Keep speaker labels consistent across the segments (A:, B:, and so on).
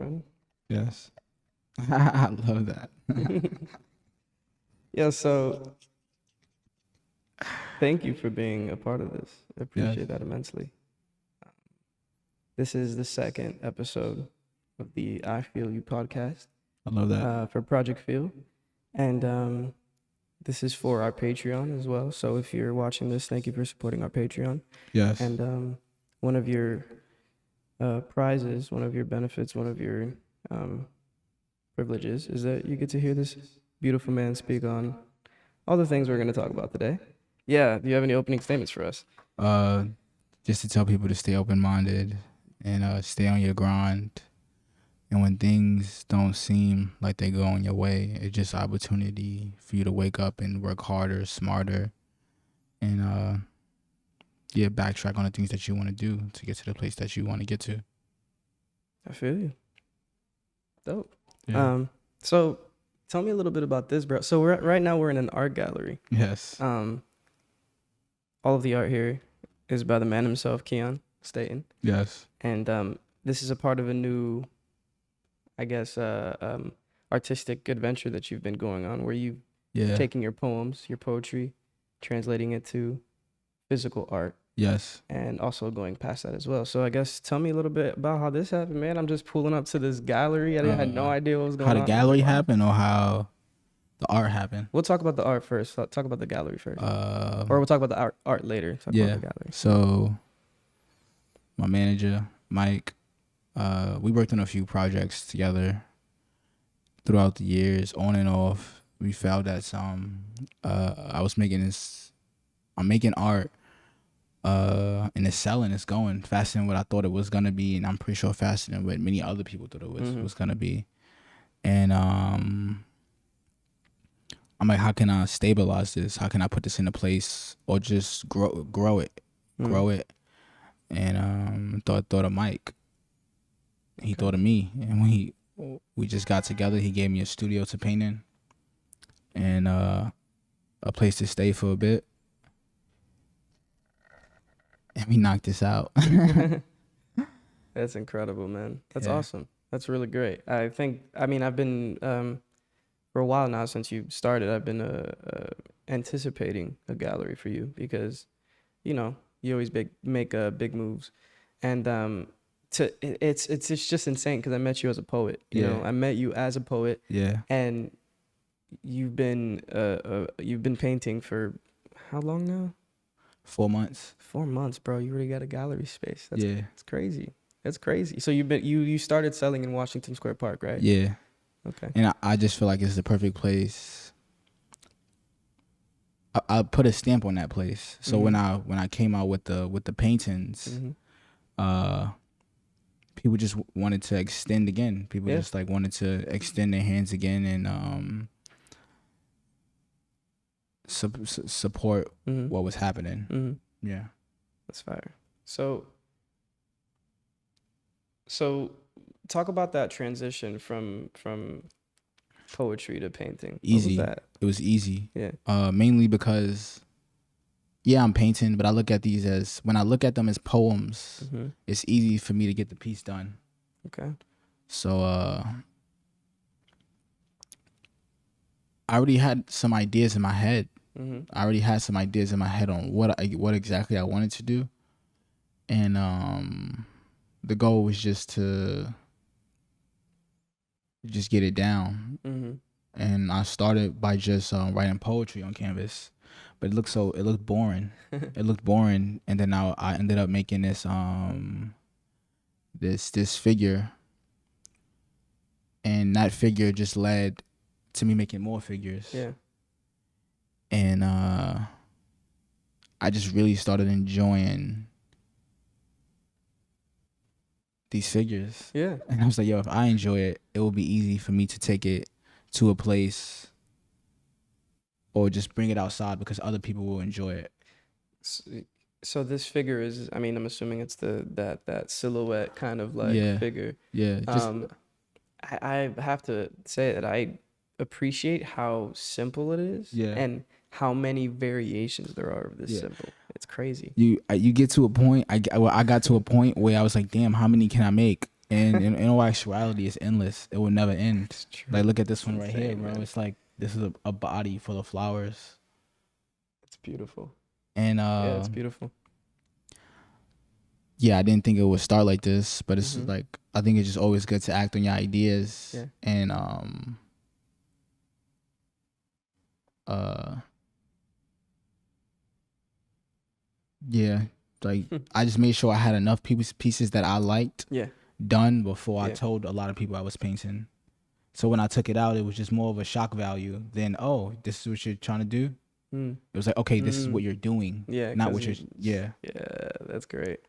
A: friend.
B: Yes. I love that.
A: Yeah, so thank you for being a part of this. I appreciate that immensely. This is the second episode of the I Feel You podcast
B: I love that.
A: for Project Feel. And this is for our Patreon as well. So if you're watching this, thank you for supporting our Patreon.
B: Yes.
A: And one of your prizes, one of your benefits, one of your privileges is that you get to hear this beautiful man speak on all the things we're going to talk about today. Yeah, do you have any opening statements for us?
B: Just to tell people to stay open-minded and stay on your grind. And when things don't seem like they're going your way, it's just an opportunity for you to wake up and work harder, smarter, and backtrack on the things that you want to do to get to the place that you want to get to.
A: I feel you. Dope.
B: Yeah.
A: So tell me a little bit about this, bro. So right now we're in an art gallery.
B: Yes.
A: All of the art here is by the man himself, Keion Staton.
B: Yes.
A: And this is a part of a new, I guess, artistic adventure that you've been going on, where you've taking your poems, your poetry, translating it to physical art.
B: Yes.
A: And also going past that as well. So I guess tell me a little bit about how this happened, man. I'm just pulling up to this gallery. I had no idea what was going on.
B: How the gallery happened or how the art happened?
A: We'll talk about the art first. Talk about the gallery first. Or we'll talk about the art later. Talk about the gallery.
B: So my manager, Mike, we worked on a few projects together throughout the years, on and off. We felt that I'm making art, and it's selling, it's going faster than what I thought it was gonna be, and I'm pretty sure faster than what many other people thought it was gonna be. And I'm like, how can I stabilize this? How can I put this into place, or just grow it? And thought of Mike. He thought of me, and when we just got together, he gave me a studio to paint in, and a place to stay for a bit, and we knocked this out.
A: That's incredible, man. That's awesome. That's really great. I've been for a while now, since you started, I've been anticipating a gallery for you, because you always make big moves, and it's just insane, because I met you as a poet. You know, I met you as a poet.
B: Yeah.
A: And you've been painting for how long now?
B: 4 months.
A: 4 months, bro. You already got a gallery space. It's crazy. That's crazy. So you started selling in Washington Square Park, right?
B: Yeah.
A: Okay.
B: And I just feel like it's the perfect place. I put a stamp on that place. So when I came out with the paintings, people just wanted to extend again. People just like wanted to extend their hands again and support what was happening. Yeah.
A: That's fire. So talk about that transition from poetry to painting.
B: Easy.
A: What was that?
B: It was easy.
A: Yeah.
B: Mainly because I'm painting, but when I look at them as poems, it's easy for me to get the piece done.
A: Okay.
B: So I already had some ideas in my head. I already had some ideas in my head on what exactly I wanted to do, and the goal was just to get it down. And I started by just writing poetry on canvas, but it looked boring. It looked boring, and then I ended up making this this figure, and that figure just led to me making more figures.
A: Yeah.
B: And I just really started enjoying these figures.
A: Yeah.
B: And I was like, yo, if I enjoy it, it will be easy for me to take it to a place or just bring it outside, because other people will enjoy it.
A: So this figure is, I'm assuming it's that silhouette kind of like figure.
B: Yeah.
A: I have to say that I appreciate how simple it is.
B: Yeah.
A: And how many variations there are of this symbol. It's crazy.
B: You get to a point. I got to a point where I was like, damn, how many can I make? And in all actuality, it's endless. It will never end.
A: It's true.
B: Like, look at this
A: It's
B: one right here,
A: insane,
B: bro.
A: man.
B: It's like this is a body full of flowers.
A: It's beautiful.
B: And
A: Yeah, it's beautiful.
B: yeah, I didn't think it would start like this, but it's
A: Mhm.
B: like I think it's just always good to act on your ideas.
A: Yeah.
B: And yeah, like I just made sure I had enough pieces that I liked
A: Yeah.
B: done before I
A: Yeah.
B: told a lot of people I was painting. So when I took it out, it was just more of a shock value than, oh, this is what you're trying to do.
A: Mm.
B: It was like, okay, this is what you're doing.
A: Yeah.
B: Not
A: 'cause
B: what you're, yeah.
A: Yeah, that's great.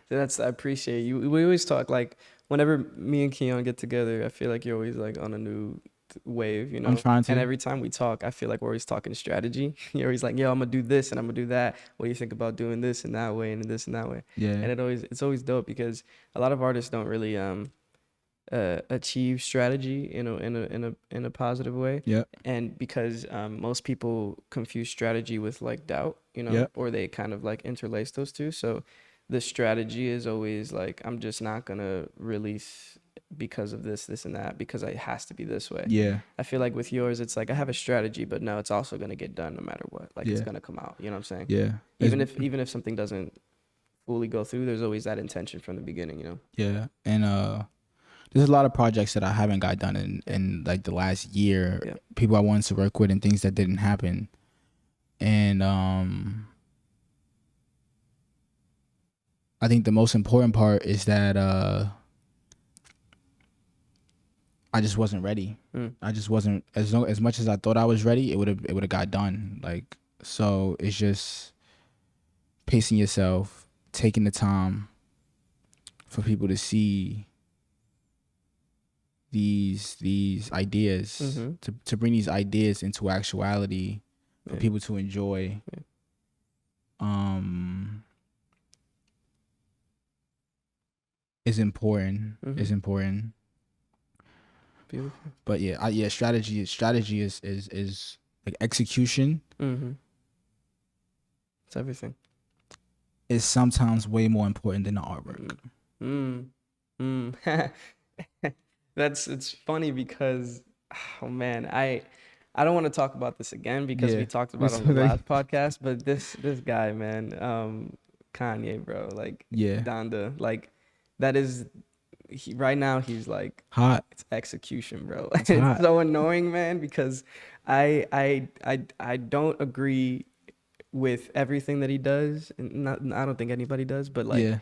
A: So I appreciate you. We always talk like whenever me and Keion get together, I feel like you're always like on a new wave, you know.
B: I'm trying to.
A: And every time we talk, I feel like we're always talking strategy. You're always like, yo, I'm gonna do this and I'm gonna do that. What do you think about doing this and that way and this and that way?
B: Yeah.
A: And it's always dope because a lot of artists don't really achieve strategy in a positive way.
B: Yeah.
A: And because most people confuse strategy with like doubt, you know,
B: Yeah.
A: or they kind of like interlace those two. So the strategy is always like, I'm just not gonna release because of this and that, because it has to be this way.
B: Yeah.
A: I feel like with yours, it's like I have a strategy, but no, it's also gonna get done no matter what. Like it's
B: Yeah.
A: gonna come out. You know what I'm saying?
B: Yeah.
A: Even if something doesn't fully go through, there's always that intention from the beginning. You know?
B: Yeah. And there's a lot of projects that I haven't got done in like the last year.
A: Yeah.
B: People I wanted to work with and things that didn't happen. And I think the most important part is that I just wasn't ready. I just wasn't as much as I thought I was ready. It would have got done. Like, so it's just pacing yourself, taking the time for people to see these ideas, to bring these ideas into actuality for people to enjoy. Is important. Is important.
A: Beautiful.
B: But yeah, strategy is like execution.
A: It's everything.
B: Is sometimes way more important than the artwork.
A: It's funny because, oh man, I don't want to talk about this again because we talked about it on the last podcast. But this guy, man, Kanye, bro, like Donda, like that is. Right now he's like
B: hot.
A: It's execution, bro. It's so annoying, man, because I don't agree with everything that he does, and I don't think anybody does, but like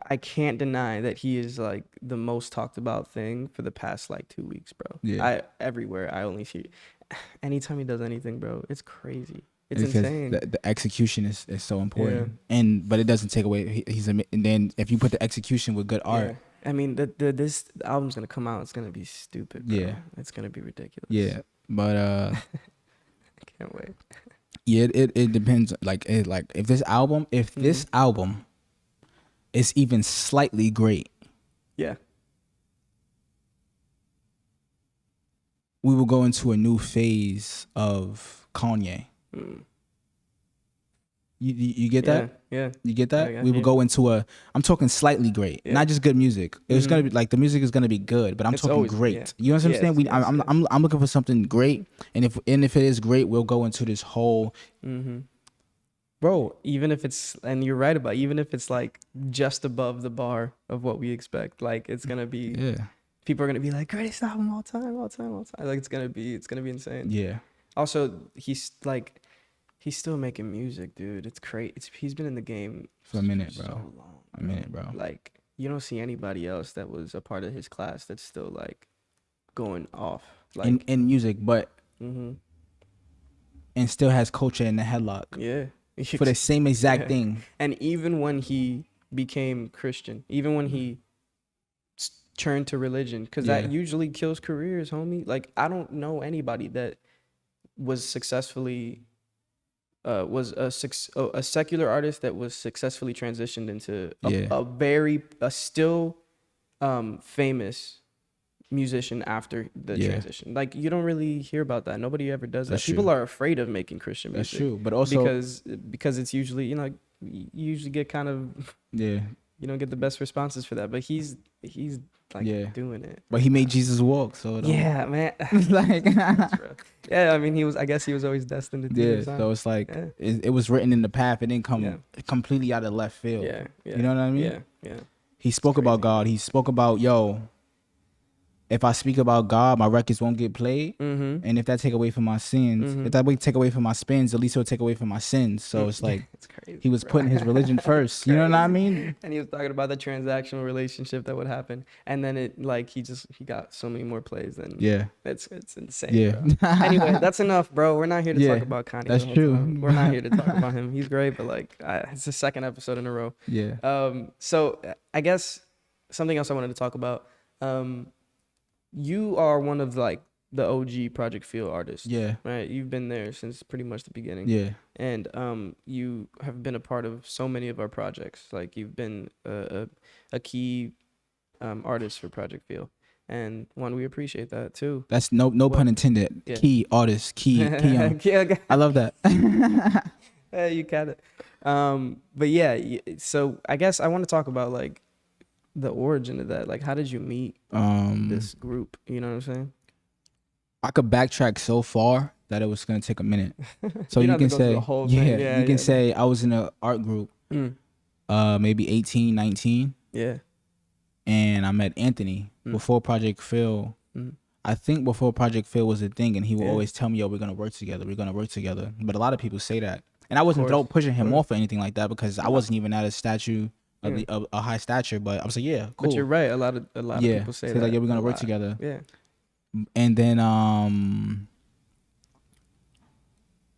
A: I can't deny that he is like the most talked about thing for the past like 2 weeks, bro. Everywhere I only see, anytime he does anything, bro, it's crazy. It's
B: because
A: insane.
B: The execution is so important, but it doesn't take away. And then if you put the execution with good art.
A: I mean, this album's gonna come out. It's gonna be stupid, bro.
B: Yeah,
A: it's gonna be ridiculous.
B: Yeah, but
A: I can't wait.
B: Yeah, it depends. Like if this album is even slightly great, we will go into a new phase of Kanye. You get that?
A: Yeah.
B: You get that? We will go into I'm talking slightly great, not just good music. It's gonna be like the music is gonna be good, but I'm talking great. You know what I'm saying? I'm looking for something great, and if it is great, we'll go into this whole. Bro,
A: even if it's, and you're right about, even if it's like just above the bar of what we expect, like it's gonna be. People are gonna be like, greatest album all time. Like it's gonna be insane.
B: Yeah.
A: Also, he's still making music, dude. It's crazy. He's been in the game
B: for a minute, bro.
A: So long,
B: a minute, bro.
A: Like you don't see anybody else that was a part of his class that's still like going off, like
B: in music, but and still has culture in the headlock.
A: Yeah.
B: For the same exact thing.
A: And even when he became Christian, even when he turned to religion, because that usually kills careers, homie. Like I don't know anybody that was successfully was a secular artist that was successfully transitioned into a still famous musician after the transition. Like you don't really hear about that. Nobody ever does that. People are afraid of making Christian music.
B: That's true, but also
A: because it's usually, you know, you usually get kind of you don't get the best responses for that. But he's like
B: Yeah.
A: doing it.
B: But he made Jesus walk, so it don't-
A: Yeah, man.
B: like
A: That's real. Yeah, I mean, I guess he was always destined to do
B: yeah.
A: this. Huh?
B: So it's like
A: Yeah.
B: it was written in the path. It didn't come
A: Yeah.
B: completely out of left field.
A: Yeah, yeah.
B: You know what I mean?
A: Yeah, yeah.
B: He spoke about
A: crazy.
B: God. He spoke about, yo, if I speak about God, my records won't get played.
A: Mm-hmm.
B: And if that take away from my sins, if that way take away from my spins, at least it'll take away from my sins. So it's like
A: It's crazy.
B: he was
A: bro.
B: putting his religion first. You know what I mean?
A: And he was talking about the transactional relationship that would happen, and then it like he got so many more plays than
B: Yeah.
A: it's insane.
B: Yeah.
A: Bro. Anyway, that's enough, bro. We're not here to
B: Yeah,
A: talk about Kanye.
B: that's
A: the whole
B: true.
A: time. We're not here to talk about him. He's great, but like it's the second episode in a row.
B: Yeah.
A: So I guess something else I wanted to talk about. You are one of like the OG Project Feel artists.
B: Yeah.
A: Right. You've been there since pretty much the beginning.
B: Yeah.
A: And you have been a part of so many of our projects. Like you've been a key artist for Project Feel, and we appreciate that too.
B: That's no pun intended.
A: Yeah.
B: Key artist, Keion.
A: Yeah,
B: I love that.
A: you got it. But yeah, so I guess I want to talk about like the origin of that. Like, how did you meet this group? You know what I'm saying?
B: I could backtrack so far that it was gonna take a minute. So
A: You
B: you
A: don't have
B: can
A: to go through
B: say,
A: the whole thing. Yeah,
B: you can
A: yeah.
B: say I was in an art group, maybe 18, 19,
A: Yeah.
B: and I met Anthony before Project Phil. I think before Project Phil was a thing, and he would always tell me, "Yo, we're gonna work together. We're gonna work together." But a lot of people say that, and I wasn't pushing him off or anything like that because I wasn't even at a statue. A high stature, but I was like, yeah, cool.
A: But you're right. A lot of people say that.
B: Like, yeah, we're gonna
A: a
B: work
A: lot.
B: together.
A: Yeah.
B: And then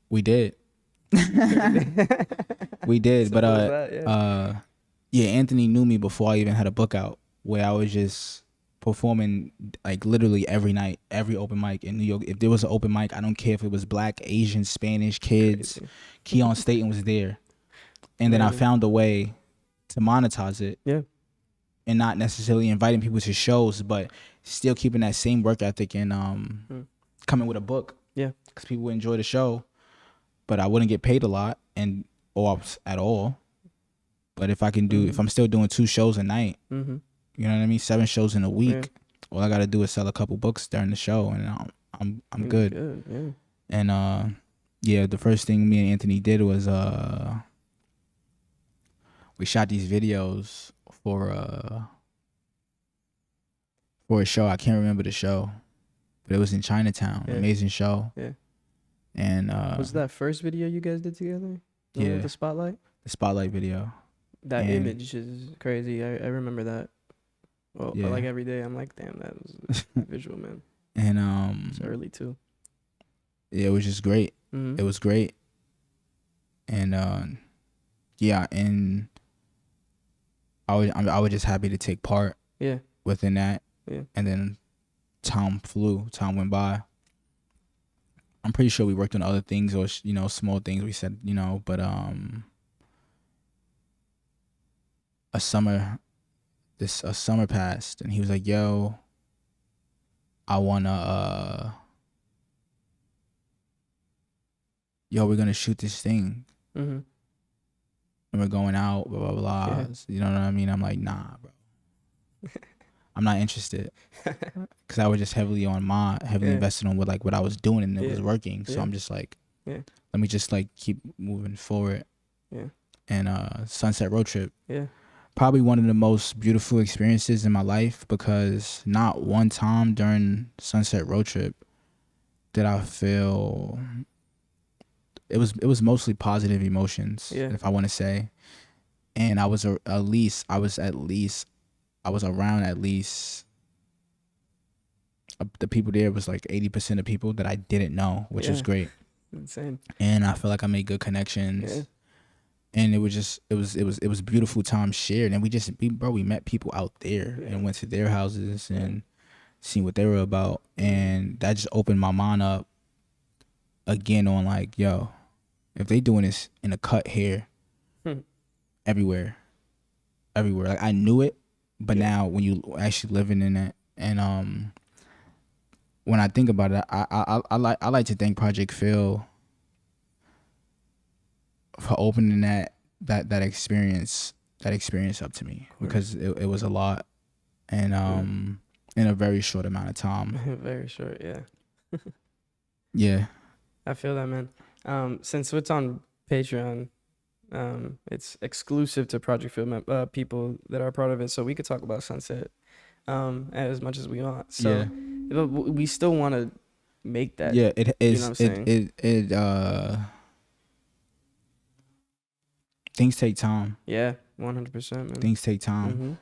B: we did. We did,
A: Simple
B: but
A: as that,
B: yeah, Anthony knew me before I even had a book out, where I was just performing like literally every night, every open mic in New York. If there was an open mic, I don't care if it was Black, Asian, Spanish, kids.
A: Crazy.
B: Keion Staton was there, and then I found a way to monetize it.
A: Yeah.
B: And not necessarily inviting people to shows, but still keeping that same work ethic and coming with a book.
A: Yeah.
B: Because people would enjoy the show, but I wouldn't get paid a lot or at all. But if I can if I'm still doing 2 shows a night, you know what I mean, 7 shows in a week, all I gotta do is sell a couple books during the show, and I'm good.
A: Yeah.
B: And yeah, the first thing me and Anthony did was we shot these videos for a show. I can't remember the show, but it was in Chinatown.
A: Yeah.
B: Amazing show.
A: Yeah.
B: And
A: was that first video you guys did together? The one with the spotlight.
B: The spotlight video.
A: That image is crazy. I remember that. Well, but like every day, I'm like, damn, that was visual, man.
B: And
A: it's early too.
B: Yeah, it was just great. It was great. And yeah, and I was just happy to take part.
A: Yeah.
B: Within that.
A: Yeah. And
B: then time went by. I'm pretty sure we worked on other things or small things. We said but a summer passed, and he was like, "Yo, I wanna we're gonna shoot this thing, and we're going out, blah blah blah."
A: Yeah.
B: You know what I mean? I'm like, "Nah, bro." I'm not interested, because I was just heavily invested on what I was doing, and it was working. So I'm just like, let me just like keep moving forward.
A: Yeah.
B: And Sunset Road Trip.
A: Yeah.
B: Probably one of the most beautiful experiences in my life, because not one time during Sunset Road Trip did I feel. It was mostly positive emotions, if I want to say, and I was around at least the people there was like 80% of people that I didn't know, which was great.
A: Insane.
B: And I feel like I made good connections.
A: Yeah.
B: And it was beautiful time shared. And we met people out there and went to their houses and seen what they were about. And that just opened my mind up again on like, yo, if they doing this in a cut here, everywhere. Like I knew it. But now when you actually living in it, and when I think about it, I like to thank Project Phil for opening that experience experience up to me, because it was a lot, and in a very short amount of time.
A: Very short, yeah.
B: Yeah.
A: I feel that, man. Since it's on Patreon, it's exclusive to Project Field people that are part of it, so we could talk about Sunset as much as we want. So
B: Yeah.
A: but we still want to make that.
B: Yeah, it is.
A: You know what I'm saying?
B: It things take time.
A: Yeah, 100%, man.
B: Things take time.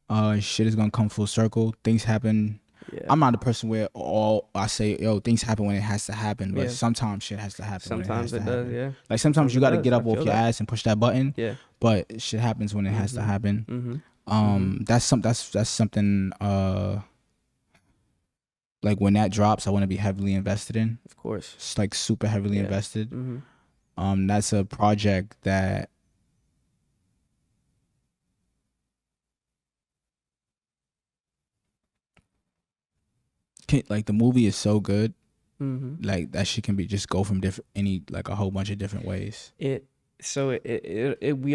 A: Mm-hmm.
B: Shit is gonna come full circle. Things happen.
A: Yeah.
B: I'm not the person where all I say, yo, things happen when it has to happen, but
A: Yeah.
B: sometimes shit has to happen.
A: Sometimes
B: when
A: it
B: has to
A: does,
B: happen.
A: yeah.
B: Like sometimes you got to get up
A: I
B: off
A: feel
B: your
A: that.
B: ass and push that button.
A: Yeah.
B: But shit happens when it has to happen.
A: Mm-hmm.
B: That's something. Like when that drops, I want to be heavily invested in.
A: Of course.
B: It's like super heavily
A: Yeah.
B: invested.
A: Mm-hmm.
B: That's a project that like the movie is so good.
A: Mm-hmm.
B: Like that shit can be just go from a whole bunch of different ways.
A: We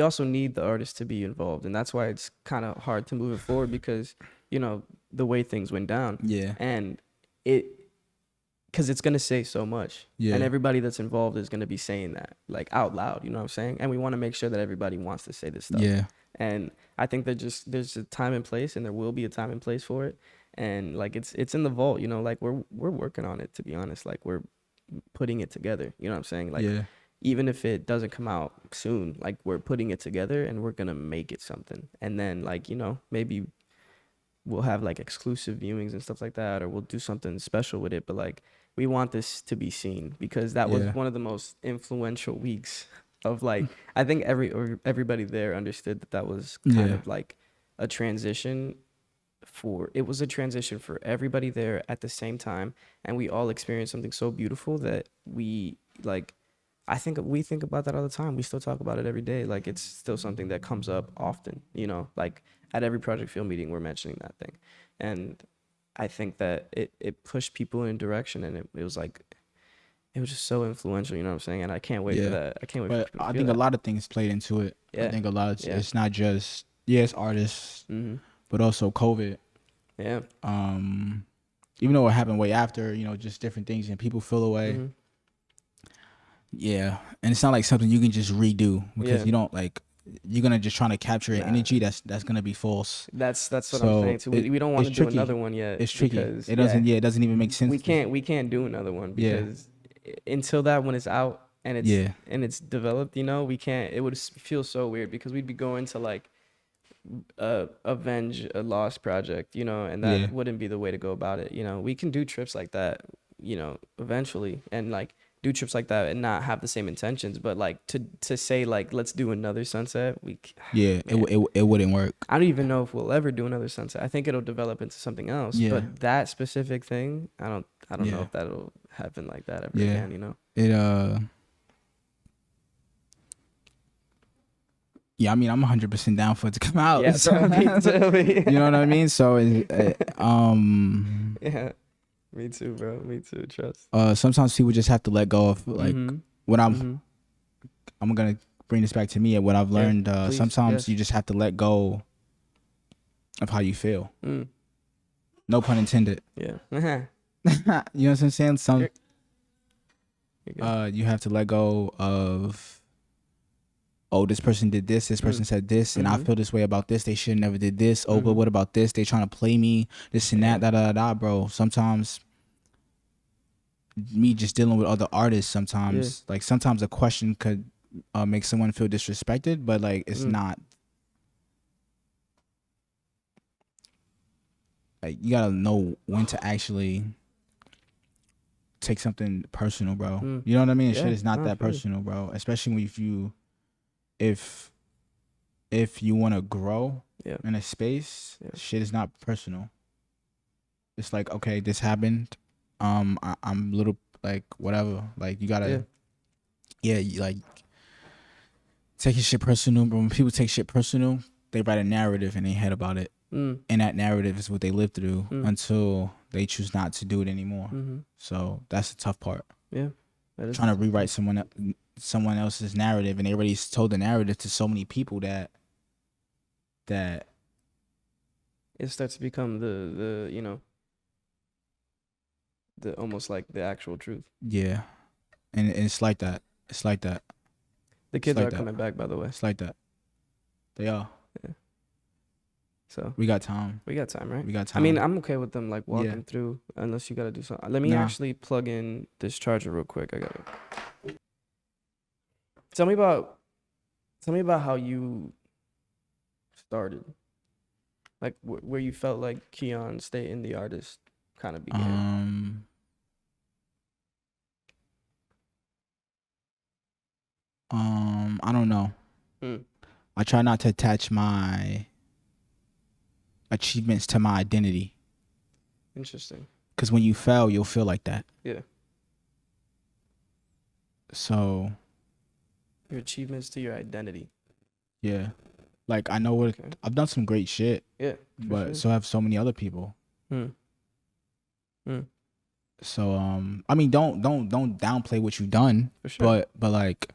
A: also need the artist to be involved, and that's why it's kind of hard to move it forward, because the way things went down.
B: Yeah.
A: And because it's gonna say so much.
B: Yeah.
A: And everybody that's involved is gonna be saying that like out loud. You know what I'm saying? And we want to make sure that everybody wants to say this stuff.
B: Yeah.
A: And I think there's a time and place, and there will be a time and place for it. And like it's in the vault. Like we're working on it, to be honest. Like we're putting it together. You know what I'm saying? Like.
B: Yeah.
A: Even if it doesn't come out soon, like we're putting it together and we're gonna make it something. And then like, maybe we'll have like exclusive viewings and stuff like that, or we'll do something special with it. But like we want this to be seen, because that was one of the most influential weeks of like, I think everybody there understood that was kind of like a transition it was a transition for everybody there at the same time. And we all experienced something so beautiful that we like, I think we think about that all the time. We still talk about it every day. Like it's still something that comes up often, like at every Project Field meeting, we're mentioning that thing. And I think that it pushed people in a direction, and it was like, it was just so influential, you know what I'm saying? And I can't wait for that. I can't wait for people to
B: I
A: feel
B: think
A: that.
B: a lot of things played into it.
A: Yeah.
B: I think a lot of, it's not just, it's artists, but also COVID.
A: Yeah.
B: Even though it happened way after, just different things and people feel away. Yeah, and it's not like something you can just redo, because you don't like, you're gonna just trying to capture an energy that's gonna be false.
A: That's what I'm saying too. We don't want to do another one yet.
B: It's tricky. It doesn't. Yeah, it doesn't even make sense.
A: We can't do another one, because until that one is out and it's developed, we can't. It would feel so weird, because we'd be going to like avenge a lost project, and that wouldn't be the way to go about it. We can do trips like that, eventually, and like do trips like that and not have the same intentions, but like to say like let's do another Sunset,
B: it wouldn't work.
A: I don't even know if we'll ever do another Sunset. I think it'll develop into something else, but that specific thing, I don't know if that'll happen like that ever again.
B: I mean, I'm 100% down for it to come out.
A: Yeah, so, me too.
B: You know what I mean? So
A: yeah. Me too, bro. Me too. Trust.
B: Sometimes people just have to let go of like what I'm gonna bring this back to me and what I've learned. Sometimes you just have to let go of how you feel. No pun intended.
A: Yeah.
B: You know what I'm saying? You have to let go of, this person did this person said this, and I feel this way about this, they should never did this. But what about this? They trying to play me, this and that, bro. Sometimes me just dealing with other artists, sometimes a question could make someone feel disrespected, but like it's not. Like you gotta know when to actually take something personal, bro. You know what I mean? Shit is not that personal, bro. Especially when if you want to grow in a space, shit is not personal. It's like, okay, this happened. I'm a little like whatever. Like you gotta, you like taking shit personal. But when people take shit personal, they write a narrative in their head about it, and that narrative is what they live through until they choose not to do it anymore. So that's the tough part. Yeah, trying to rewrite someone else's narrative, and they already told the narrative to so many people that that
A: it starts to become the the almost like the actual truth.
B: yeah, and it's like that. It's like that.
A: The kids are coming back, by the way.
B: It's like that. They are.
A: Yeah. So
B: we got time.
A: We got time, right?
B: We got time.
A: I mean, I'm okay with them like walking through, unless you gotta do something. Let me actually plug in this charger real quick. I got it. Tell me about how you started, like where you felt like Keion Staton, the artist, kind of began.
B: I don't know. I try not to attach my achievements to my identity.
A: Interesting.
B: Because when you fail, you'll feel like that.
A: Yeah.
B: So.
A: Your achievements to your identity.
B: Yeah. Like, I know what I've done some great shit.
A: Yeah.
B: But so have so many other people. So I mean, don't downplay what you've done.
A: For sure.
B: But like,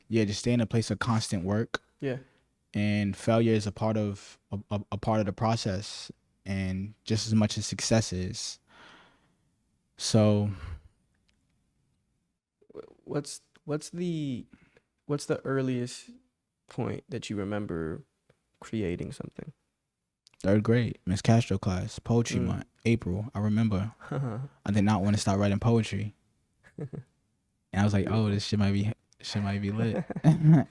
B: yeah, just stay in a place of constant work.
A: Yeah.
B: And failure is a part of the process, and just as much as success is. So
A: what's the earliest point that you remember creating something?
B: 3rd grade, Miss Castro class, poetry month, April. I remember. I did not want to start writing poetry, and I was like, "Oh, this shit might be lit." And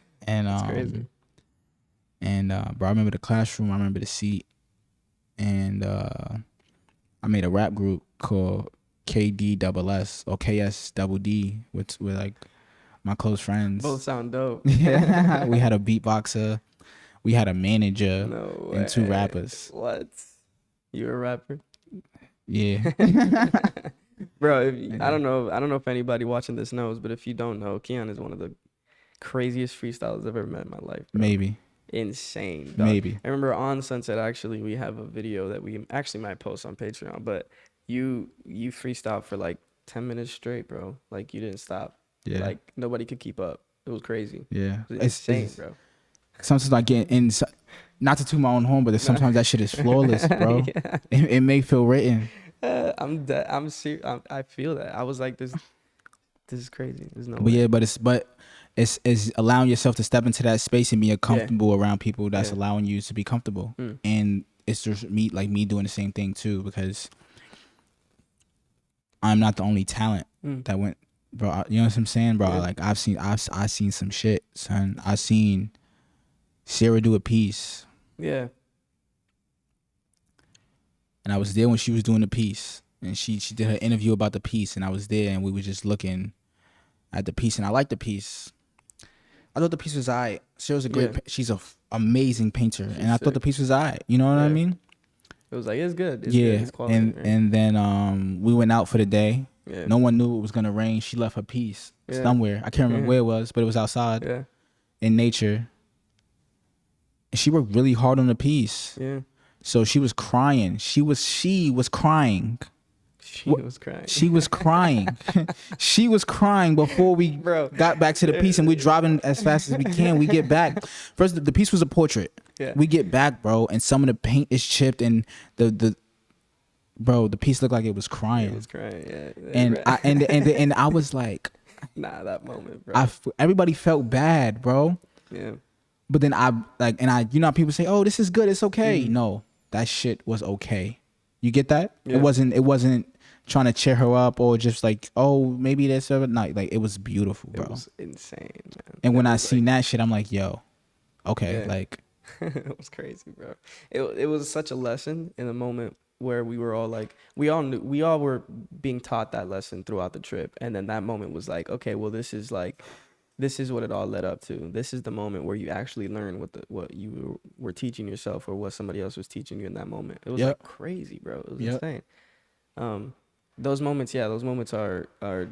A: that's crazy.
B: And bro, I remember the classroom. I remember the seat, and I made a rap group called KDSS or KSDD with like my close friends.
A: Both sound dope.
B: Yeah, we had a beatboxer, we had a manager, and 2 rappers.
A: What? You a rapper?
B: Yeah.
A: Bro, I don't know if anybody watching this knows, but if you don't know, Keion is one of the craziest freestylers I've ever met in my life. Bro.
B: Maybe.
A: Insane. Dog.
B: Maybe.
A: I remember on Sunset, actually, we have a video that we actually might post on Patreon, but you freestyled for like 10 minutes straight, bro. Like, you didn't stop.
B: Yeah.
A: Like, nobody could keep up. It was crazy.
B: Yeah.
A: It was insane, bro.
B: Sometimes I get in, not to toot my own horn, but sometimes that shit is flawless, bro. Yeah. It may feel written.
A: I'm serious. I feel that. I was like, this is crazy. There's no
B: but
A: way.
B: Yeah, but it's allowing yourself to step into that space and being comfortable around people that's allowing you to be comfortable. And it's just me doing the same thing too, because I'm not the only talent that went, bro. You know what I'm saying, bro? Yeah. Like I've seen some shit, son. I seen Sarah do a piece.
A: Yeah.
B: And I was there when she was doing the piece, and she did her interview about the piece, and I was there, and we were just looking at the piece, and I liked the piece. I thought the piece was alright. Sarah's a great. She's an amazing painter, and I thought the piece was alright. You know what I mean?
A: It was like, it's good. It's
B: good.
A: It's quality,
B: and
A: right?
B: And then we went out for the day.
A: Yeah.
B: No one knew it was gonna rain. She left her piece somewhere. I can't remember where it was, but it was outside in nature. And she worked really hard on the piece.
A: Yeah.
B: So she was crying. She was crying.
A: She was crying.
B: She was crying. She was crying before we got back to the piece, and we're driving as fast as we can. We get back. First, the piece was a portrait.
A: Yeah.
B: We get back, bro, and some of the paint is chipped, and the piece looked like it was crying.
A: It was crying, yeah.
B: And I was like,
A: nah, that moment, bro.
B: Everybody felt bad, bro.
A: Yeah.
B: But then you know how people say, "Oh, this is good, it's okay." No, that shit was okay. You get that? Yeah. It wasn't trying to cheer her up or just like, oh, maybe that's a night. Like, it was beautiful, bro.
A: It was insane, man.
B: And when I seen that shit, I'm like, yo, okay, like.
A: It was crazy, bro. It was such a lesson in a moment where we were all like, we all were being taught that lesson throughout the trip, and then that moment was like, okay, well, this is what it all led up to. This is the moment where you actually learn what you were teaching yourself or what somebody else was teaching you in that moment. It was like crazy, bro. It was insane. Those moments are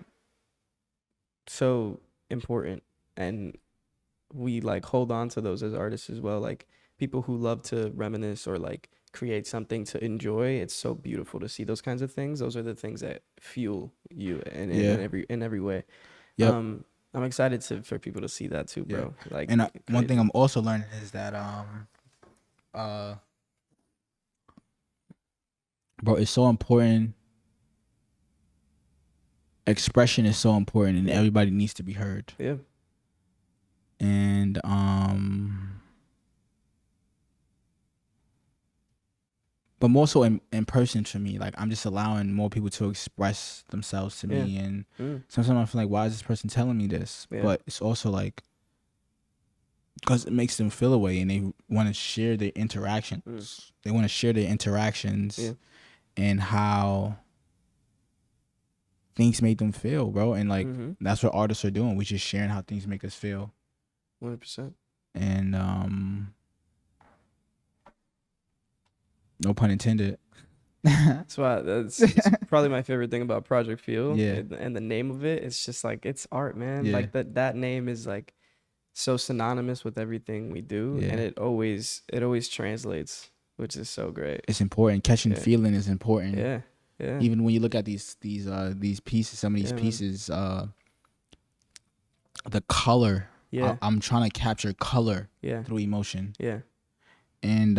A: so important, and we like hold on to those as artists as well. Like, people who love to reminisce or like create something to enjoy. It's so beautiful to see those kinds of things. Those are the things that fuel you in every way.
B: Yep.
A: I'm excited for people to see that too, bro.
B: Yeah.
A: Like,
B: And one
A: crazy.
B: thing I'm also learning is that bro, it's so important. Expression is so important, and
A: Yeah.
B: everybody needs to be heard.
A: Yeah.
B: And but more so in person for me, like I'm just allowing more people to express themselves to me, and sometimes I feel like, why is this person telling me this?
A: Yeah.
B: But it's also like, because it makes them feel away, and they want to share their interactions. They want to share their interactions and how things make them feel, bro. And like that's what artists are doing. We just sharing how things make us feel.
A: 100%.
B: And no pun intended.
A: That's why it's probably my favorite thing about Project Feel.
B: Yeah.
A: And the name of it, it's just like, it's art, man.
B: Yeah.
A: Like that name is like so synonymous with everything we do, and it always translates, which is so great.
B: It's important. Catching feeling is important.
A: Yeah. Yeah.
B: Even when you look at these pieces, some of these pieces, the color.
A: Yeah.
B: I'm trying to capture color through emotion.
A: Yeah.
B: And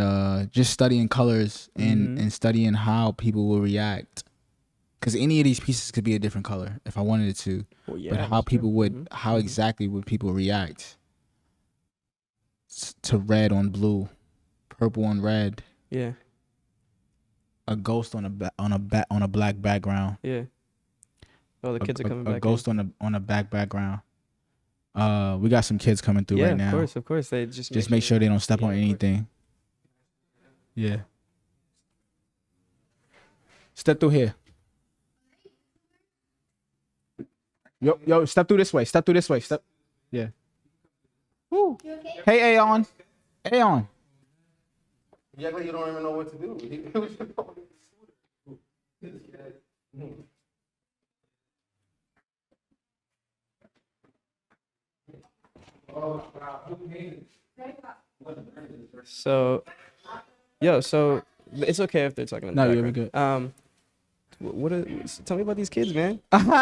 B: just studying colors and studying how people will react. Because any of these pieces could be a different color if I wanted it to. Well, yeah, but how people would, how exactly would people react to red on blue, purple on red?
A: Yeah.
B: A ghost on a black background.
A: Yeah. Oh, the kids are coming back.
B: A ghost on a black background. We got some kids coming through right now.
A: Of course. They just
B: make sure they don't step on anything. Yeah. Step through here. Yo, step through this way. Step. Yeah. Woo. Okay? Hey, Aeon.
A: You act like you don't even know what to do. So it's okay if they're talking in the background.
B: You're good.
A: Tell me about these kids, man.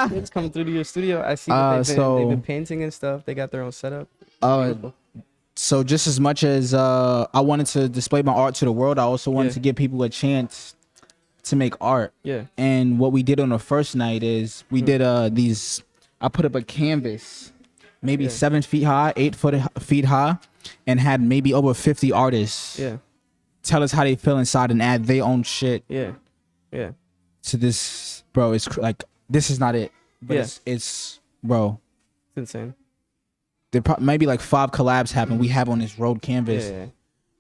A: Kids coming through to your studio. I see that they've been painting and stuff. They got their own setup.
B: So just as much as I wanted to display my art to the world, I also wanted to give people a chance to make art.
A: Yeah.
B: And what we did on the first night is we did I put up a canvas, maybe 7 feet high, 8 feet high, and had maybe over 50 artists.
A: Yeah.
B: Tell us how they feel inside and add their own shit.
A: Yeah. Yeah.
B: To this, bro. It's like, this is not it. But it's bro.
A: It's insane.
B: There maybe like 5 collabs happen. We have on this road canvas.
A: Yeah.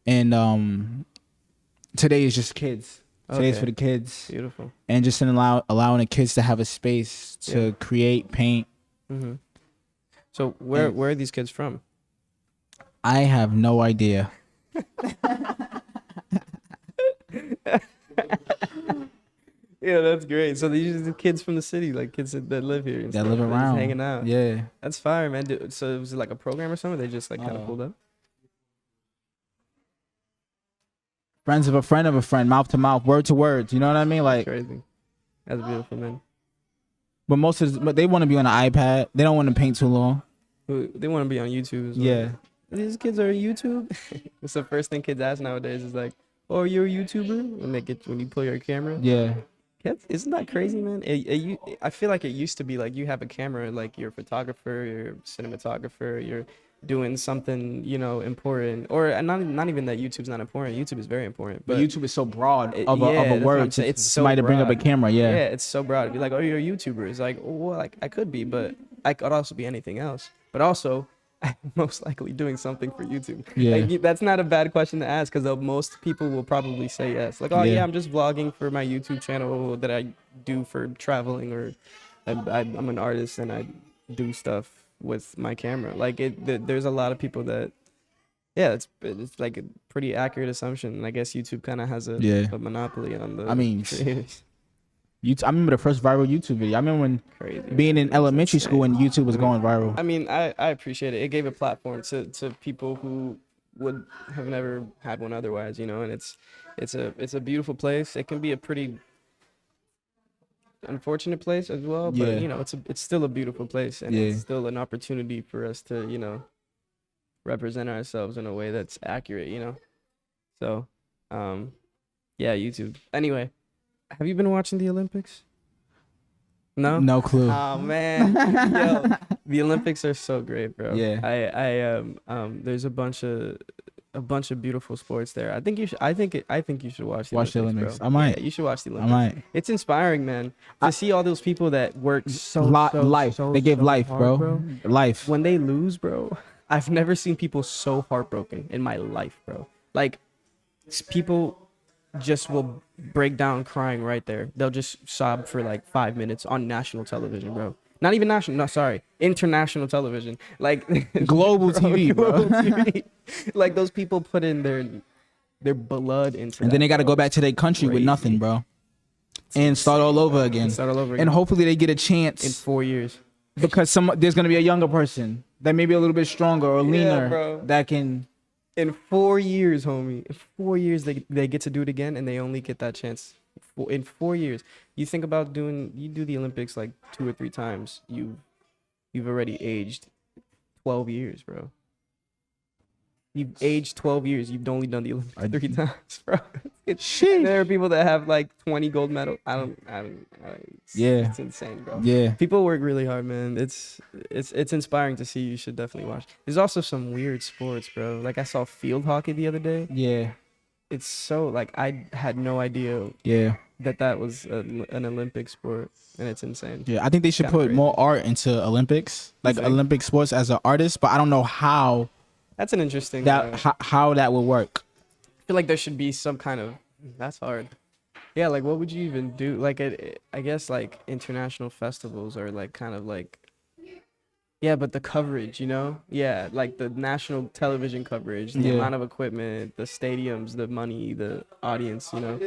B: And today is just kids. Today's for the kids.
A: Beautiful.
B: And just allowing the kids to have a space to create, paint.
A: Mm-hmm. So where are these kids from?
B: I have no idea.
A: Yeah, that's great. So these are the kids from the city, like kids that live here.
B: That live around.
A: Just hanging out.
B: Yeah.
A: That's fire, man. So was it like a program or something? They just like kind of pulled up?
B: Friends of a friend, mouth to mouth, word to words. You know what I mean? Like,
A: crazy. That's beautiful, man.
B: But they want to be on an iPad. They don't want to paint too long.
A: They want to be on YouTube as well.
B: Yeah.
A: These kids are YouTube. It's the first thing kids ask nowadays is like, "Oh, you're a YouTuber?" When you pull your camera.
B: Yeah.
A: Isn't that crazy, man? I feel like it used to be like you have a camera, like you're a photographer, you're a cinematographer, you're doing something, important. Or not even that YouTube's not important. YouTube is very important. But
B: YouTube is so broad of a word. It's somebody to bring up a camera. Yeah.
A: Yeah, it's so broad. It'd be like, "Oh, you're a YouTuber." It's like, well, like I could be, but I could also be anything else. But also, I'm most likely doing something for YouTube.
B: Yeah.
A: Like, that's not a bad question to ask because most people will probably say yes. Like, oh, yeah, I'm just vlogging for my YouTube channel that I do for traveling, or I'm an artist and I do stuff with my camera. Like, there's a lot of people that, it's like a pretty accurate assumption. And I guess YouTube kind of has a monopoly on the creators.
B: I remember the first viral YouTube video. I remember when being in elementary school when YouTube was going viral.
A: I mean, I appreciate it. It gave a platform to people who would have never had one otherwise, and it's a beautiful place. It can be a pretty unfortunate place as well, but
B: Yeah.
A: you know, it's still a beautiful place, and
B: Yeah.
A: it's still an opportunity for us to, you know, represent ourselves in a way that's accurate, you know. So, yeah, YouTube. Anyway, have you been watching the Olympics? No?
B: No clue.
A: Oh man. Yo, the Olympics are so great, bro.
B: Yeah.
A: There's a bunch of beautiful sports there. I think you should watch the
B: Watch the
A: Olympics,
B: Olympics.
A: bro.
B: I might.
A: Yeah, you should watch the
B: I
A: Olympics.
B: might.
A: It's inspiring, man. To see all those people that work
B: Life. They give life,
A: hard,
B: bro. Life.
A: When they lose, bro, I've never seen people so heartbroken in my life, bro. Like, people just will break down crying right there. They'll just sob for like 5 minutes on national television, bro. Not even national, no, sorry, international television. Like
B: Global TV, bro.
A: TV. Like, those people put in their blood into
B: And
A: that,
B: then they got to
A: bro.
B: go back to their country with
A: Crazy.
B: nothing, bro. And start all over again.
A: Start all over again.
B: And hopefully they get a
A: In
B: chance
A: 4 years.
B: because there's going to be a younger person that may be a little bit stronger or leaner
A: bro.
B: that can.
A: In 4 years, homie. In 4 years, they get to do it again, and they only get that chance. In 4 years, you think about you do the Olympics like 2 or 3 times. You've already aged 12 years, bro. You've aged 12 years. You've only done the Olympics 3 times, bro. There are people that have like 20 gold medals.
B: Yeah.
A: It's insane, bro.
B: Yeah.
A: People work really hard, man. It's inspiring to see. You should definitely watch. There's also some weird sports, bro. Like, I saw field hockey the other day.
B: Yeah.
A: It's so, like, I had no idea
B: Yeah.
A: that was an Olympic sport, and it's insane.
B: Yeah. I think they should
A: Kinda
B: put
A: crazy.
B: more art into Olympics, like
A: think?
B: Olympic sports as an artist, but I don't know how
A: That's an interesting.
B: how that would work.
A: I feel like there should be some kind of. That's hard. Yeah, like, what would you even do? Like, I guess like international festivals are like kind of like. Yeah, but the coverage, you know? Yeah, like the national television coverage, the
B: Yeah.
A: amount of equipment, the stadiums, the money, the audience, you know?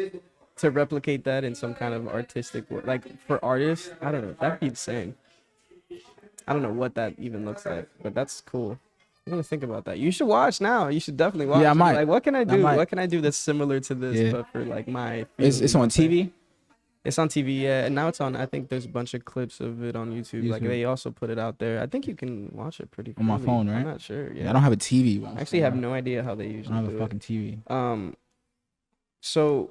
A: To replicate that in some kind of artistic work. Like, for artists, I don't know. That'd be insane. I don't know what that even looks like, but that's cool. I'm gonna think about that. You should watch now. You should definitely watch.
B: Yeah, I
A: And be
B: might.
A: like, what can I do?
B: might.
A: What can I do that's similar to this,
B: Yeah.
A: but for like my.
B: It's
A: field,
B: on TV.
A: It's on TV, yeah, and now it's on. I think there's a bunch of clips of it on YouTube. Like,
B: YouTube.
A: they also put it out there. I think you can watch it pretty
B: On my
A: freely.
B: phone, right?
A: I'm not sure. Yeah,
B: I don't have a TV.
A: I actually have no idea how they
B: I
A: usually
B: don't have
A: do
B: a fucking TV.
A: it. So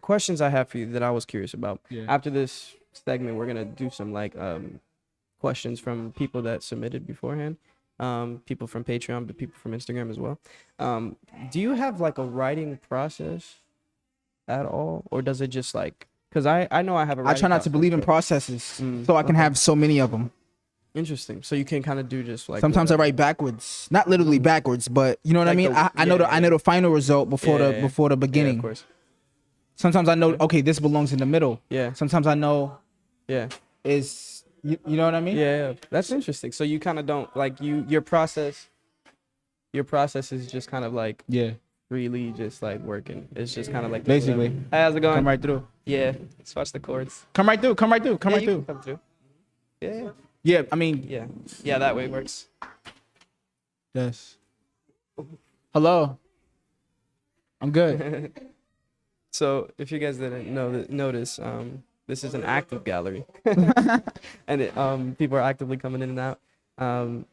A: questions I have for you that I was curious about.
B: Yeah.
A: After this segment, we're gonna do some like questions from people that submitted beforehand. People from Patreon, but people from Instagram as well. Do you have like a writing process at all, or does it just like? Because I know I have a.
B: I try not to believe in processes, so I can have so many of them.
A: Interesting. So you can kind of do just like.
B: Sometimes I write backwards, not literally backwards, but you know what I
A: Like
B: mean.
A: the-
B: I know
A: yeah,
B: I know the final result before
A: Yeah,
B: the
A: Yeah,
B: beginning.
A: of course.
B: Sometimes I know okay, this belongs in the middle.
A: Yeah.
B: Sometimes I know
A: Yeah.
B: is you know what I mean.
A: Yeah. That's interesting. So you kind of don't like your process. Your process is just kind of like
B: Yeah,
A: really just like working. It's just kind of like
B: basically.
A: Hey, how's it going?
B: Come right through.
A: Yeah. Let's watch the chords.
B: Come right through. Come right through. Come
A: Yeah,
B: right
A: you
B: through.
A: can come through. Yeah.
B: Yeah, I mean,
A: Yeah. Yeah. That way works.
B: yes. Hello. I'm good.
A: So if you guys didn't notice, this is an active gallery, and people are actively coming in and out.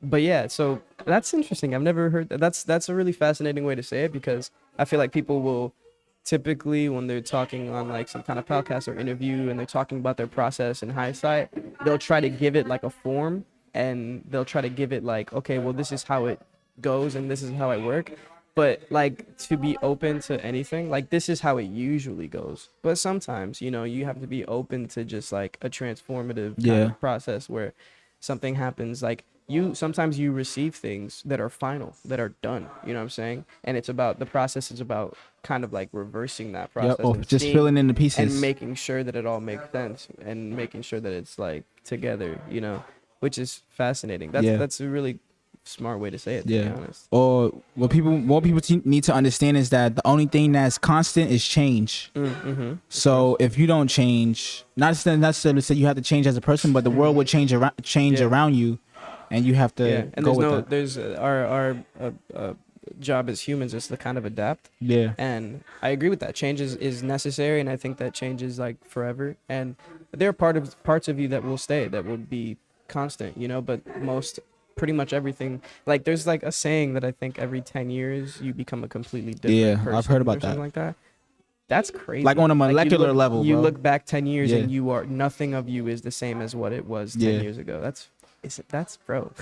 A: But yeah, so that's interesting. I've never heard that. That's a really fascinating way to say it, because I feel like people will typically, when they're talking on like some kind of podcast or interview and they're talking about their process in hindsight, they'll try to give it like a form, and they'll try to give it like, okay, well, this is how it goes and this is how I work. But like, to be open to anything, like, this is how it usually goes. But sometimes, you know, you have to be open to just like a transformative kind of process where something happens. Like, sometimes you receive things that are final, that are done, you know what I'm saying? And it's about, the process is about kind of like reversing that process.
B: Yeah, or
A: and
B: just
A: seeing-
B: filling in the pieces.
A: and making sure that it all makes sense and making sure that it's like together, you know, which is fascinating. That's a really smart way to say it, to be honest.
B: Or what more people need to understand is that the only thing that's constant is change.
A: Mm-hmm.
B: So if you don't change, not necessarily say you have to change as a person, but the world will change around you, and you have to
A: And
B: go with that.
A: there's our job as humans is to kind of adapt.
B: Yeah.
A: And I agree with that. Change is necessary, and I think that change is like forever. And there are parts of you that will stay, that will be constant, you know. But pretty much everything, like there's like a saying that I think every 10 years you become a completely different person.
B: I've heard about
A: or something
B: that.
A: like that. That's crazy.
B: Like on a molecular level,
A: you
B: bro.
A: look back 10 years
B: Yeah.
A: and nothing of you is the same as what it was 10
B: Yeah.
A: years ago. That's bro.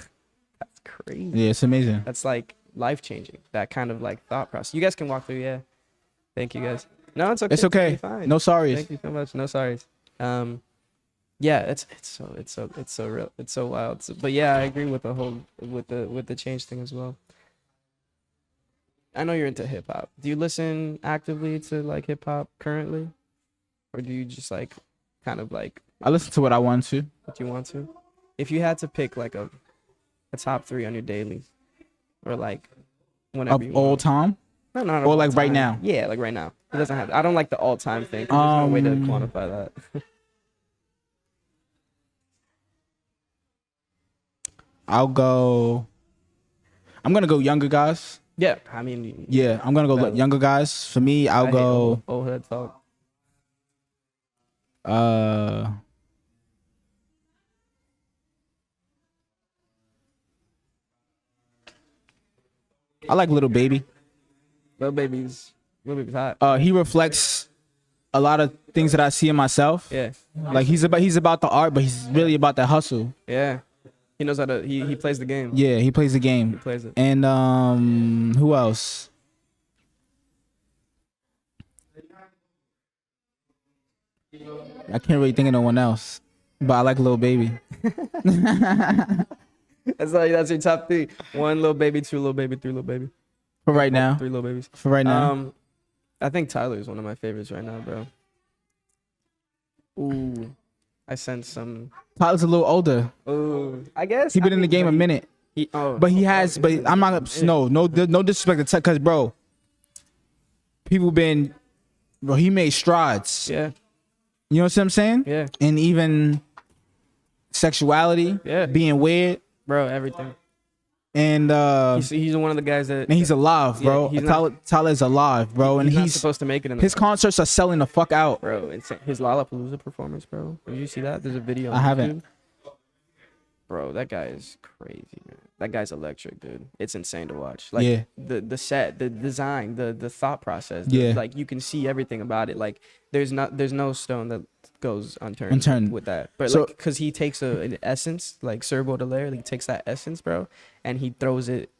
A: That's crazy.
B: Yeah, it's amazing.
A: That's like life changing. That kind of like thought process. You guys can walk through. Yeah. Thank you guys. No, it's okay.
B: It's okay.
A: You're fine.
B: No sorries.
A: Thank you so much. No sorries. Yeah, it's so real. It's so wild. But yeah, I agree with the change thing as well. I know you're into hip hop. Do you listen actively to like hip hop currently, or do you just like kind of like
B: I listen to what I want to.
A: what you want to? If you had to pick like a top 3 on your daily, or like whenever you
B: Of all
A: want.
B: time?
A: No, not
B: Or
A: all
B: like right
A: time.
B: now?
A: Yeah, like right now. It doesn't have. I don't like the all time thing. 'Cause there's no way to quantify that.
B: I'm gonna go younger guys.
A: Yeah, I mean.
B: Yeah, I'm gonna go
A: That-
B: younger guys. For me,
A: I
B: I'll
A: hate
B: go.
A: old head talk.
B: I like Little Baby.
A: Lil Baby's hot.
B: He reflects a lot of things that I see in myself.
A: Yeah,
B: Like he's about the art, but he's really about the hustle.
A: yeah. He knows how to. He plays the game.
B: Yeah, he plays the
A: He
B: game.
A: plays it.
B: And who else? I can't really think of no one else, but I like Lil Baby.
A: That's your top 3. 1 Lil Baby, 2 Lil Baby, 3 Lil Baby.
B: For right now.
A: 3 Lil Babies.
B: For right now.
A: I think Tyler is one of my favorites right now, bro. Ooh, I sense some.
B: Tyler's a little older.
A: Ooh, I guess
B: He been in the game a minute, but he has. But I'm not. No disrespect to because bro, people been. Bro, he made strides.
A: Yeah,
B: You know what I'm saying?
A: yeah,
B: And even sexuality,
A: Yeah.
B: being weird,
A: bro. Everything.
B: and
A: He's one of the guys that.
B: and he's alive, bro.
A: Yeah, he's not-
B: Tyler's alive, bro, and
A: he's not
B: he's
A: supposed to make it in the
B: his concerts are selling the fuck out.
A: bro. Insane. His Lollapalooza performance, bro. Did you see that? There's a video. On
B: I haven't.
A: YouTube. Bro, that guy is crazy, man. That guy's electric, dude. It's insane to watch. Like
B: Yeah.
A: the set, the design, the thought process.
B: Yeah.
A: Like you can see everything about it. Like there's no stone that goes unturned,
B: Unturned.
A: with that. But
B: So-
A: like, cause he takes an essence, like Sir Baudelaire, he takes that essence, bro, and he throws it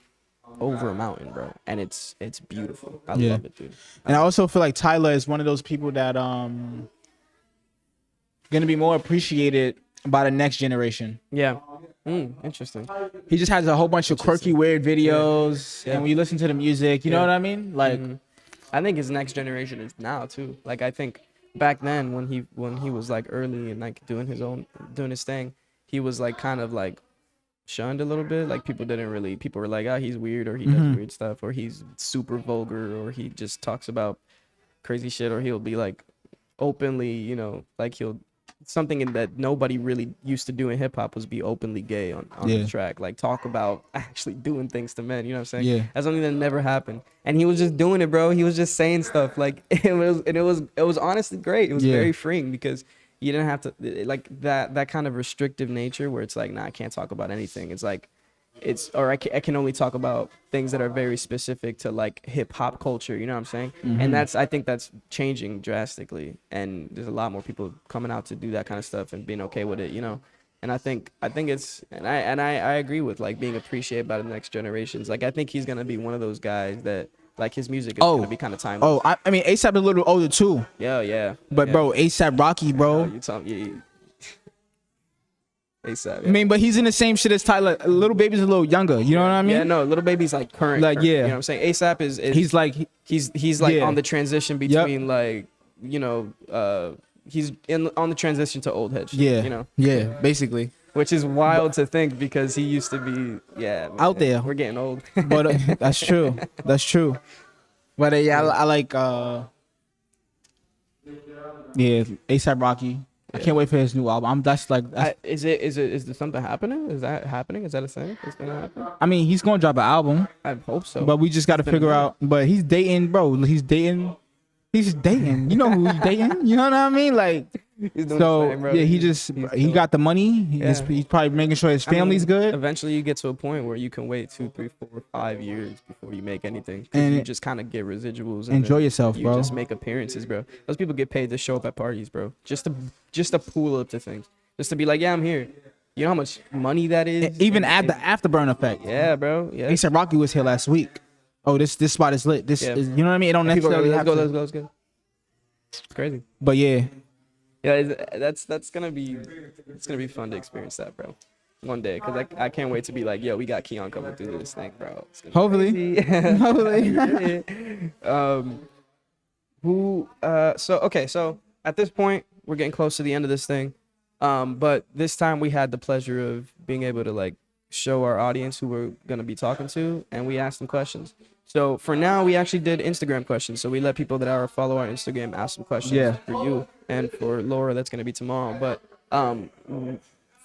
A: over a mountain, bro, and it's beautiful. I
B: Yeah.
A: love it, dude.
B: And I also feel like Tyler is one of those people that gonna be more appreciated by the next generation.
A: Yeah. Interesting.
B: He just has a whole bunch of quirky, weird videos,
A: Yeah.
B: and when you listen to the music, you know
A: Yeah.
B: what I mean? Like,
A: I think his next generation is now too. Like I think back then when he was like early and like doing his thing, he was like kind of like shunned a little bit. Like people were like, oh, he's weird, or he does weird stuff, or he's super vulgar, or he just talks about crazy shit, or he'll be like openly, you know, like something that nobody really used to do in hip hop was be openly gay on
B: Yeah.
A: the track, like talk about actually doing things to men. You know what I'm saying?
B: Yeah.
A: That's something that never happened, and he was just doing it, bro. He was just saying stuff like it was honestly great. It was
B: Yeah.
A: very freeing because you didn't have to like that kind of restrictive nature where it's like, nah, I can't talk about anything. It's like I can only talk about things that are very specific to like hip hop culture, you know what I'm saying? And I think that's changing drastically, and there's a lot more people coming out to do that kind of stuff and being okay with it, you know. And I think it's and I agree with like being appreciated by the next generations. Like I think he's gonna be one of those guys that like his music is gonna be kind of timeless.
B: oh, I mean, ASAP is a little older too,
A: Yeah.
B: but
A: yeah.
B: bro, ASAP Rocky, bro.
A: You tell me. ASAP.
B: I mean, but he's in the same shit as Tyler. Little Baby's a little younger. You know what I mean?
A: Yeah, no, Little Baby's like current.
B: Like, yeah.
A: You know what I'm saying? ASAP is
B: He's like,
A: he's like
B: yeah.
A: on the transition between like, you know, he's on the transition to old head shit,
B: yeah,
A: you know,
B: yeah, basically.
A: which is wild to think because he used to be, man,
B: Out there.
A: We're getting old.
B: But that's true. That's true. But yeah, I like yeah, ASAP Rocky. I can't wait for his new album. That's
A: is there something happening? Is that happening? Is that a thing? It's gonna happen?
B: I mean, he's gonna drop an album.
A: I hope so.
B: But we just got to figure out. But he's dating, bro. He's dating. You know who he's dating? You know what I mean? Like, so yeah, he got the money. He's probably making sure his family's good.
A: Eventually, you get to a point where you can wait 2, 3, 4, 5 years before you make anything. And you just kind of get residuals. And
B: enjoy yourself, bro.
A: You just make appearances, bro. Those people get paid to show up at parties, bro. Just to pull up to things. Just to be like, yeah, I'm here. You know how much money that is?
B: And even add the afterburn effect.
A: Yeah, bro. Yeah.
B: He said Rocky was here last week. Oh, this spot is lit. This is, you know what I mean? It don't necessarily have to.
A: Let's go. It's crazy.
B: But yeah.
A: Yeah, that's gonna be fun to experience that, bro. One day, cause I can't wait to be like, yo, we got Keion coming through this thing, bro.
B: Hopefully. Hopefully.
A: So at this point, we're getting close to the end of this thing. But this time we had the pleasure of being able to like show our audience who we're gonna be talking to, and we asked them questions. So for now, we actually did Instagram questions. So we let people that follow our Instagram ask some questions for you, and for Laura, that's gonna be tomorrow. But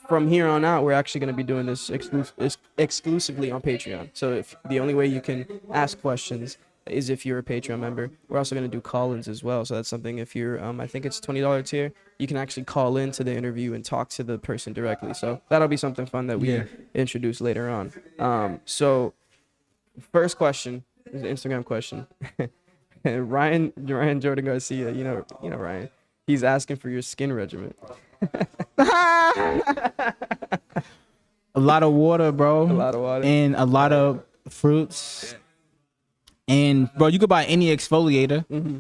A: from here on out, we're actually gonna be doing this exclusively on Patreon. So if the only way you can ask questions is if you're a Patreon member. We're also going to do call-ins as well. So that's something, if you're, I think it's $20 tier, you can actually call into the interview and talk to the person directly. So that'll be something fun that we introduce later on. So first question is an Instagram question. Ryan Jordan Garcia, you know Ryan, he's asking for your skin regimen.
B: A lot of water, bro.
A: A lot of water.
B: And a lot of fruits. And bro, you could buy any exfoliator. Mm-hmm.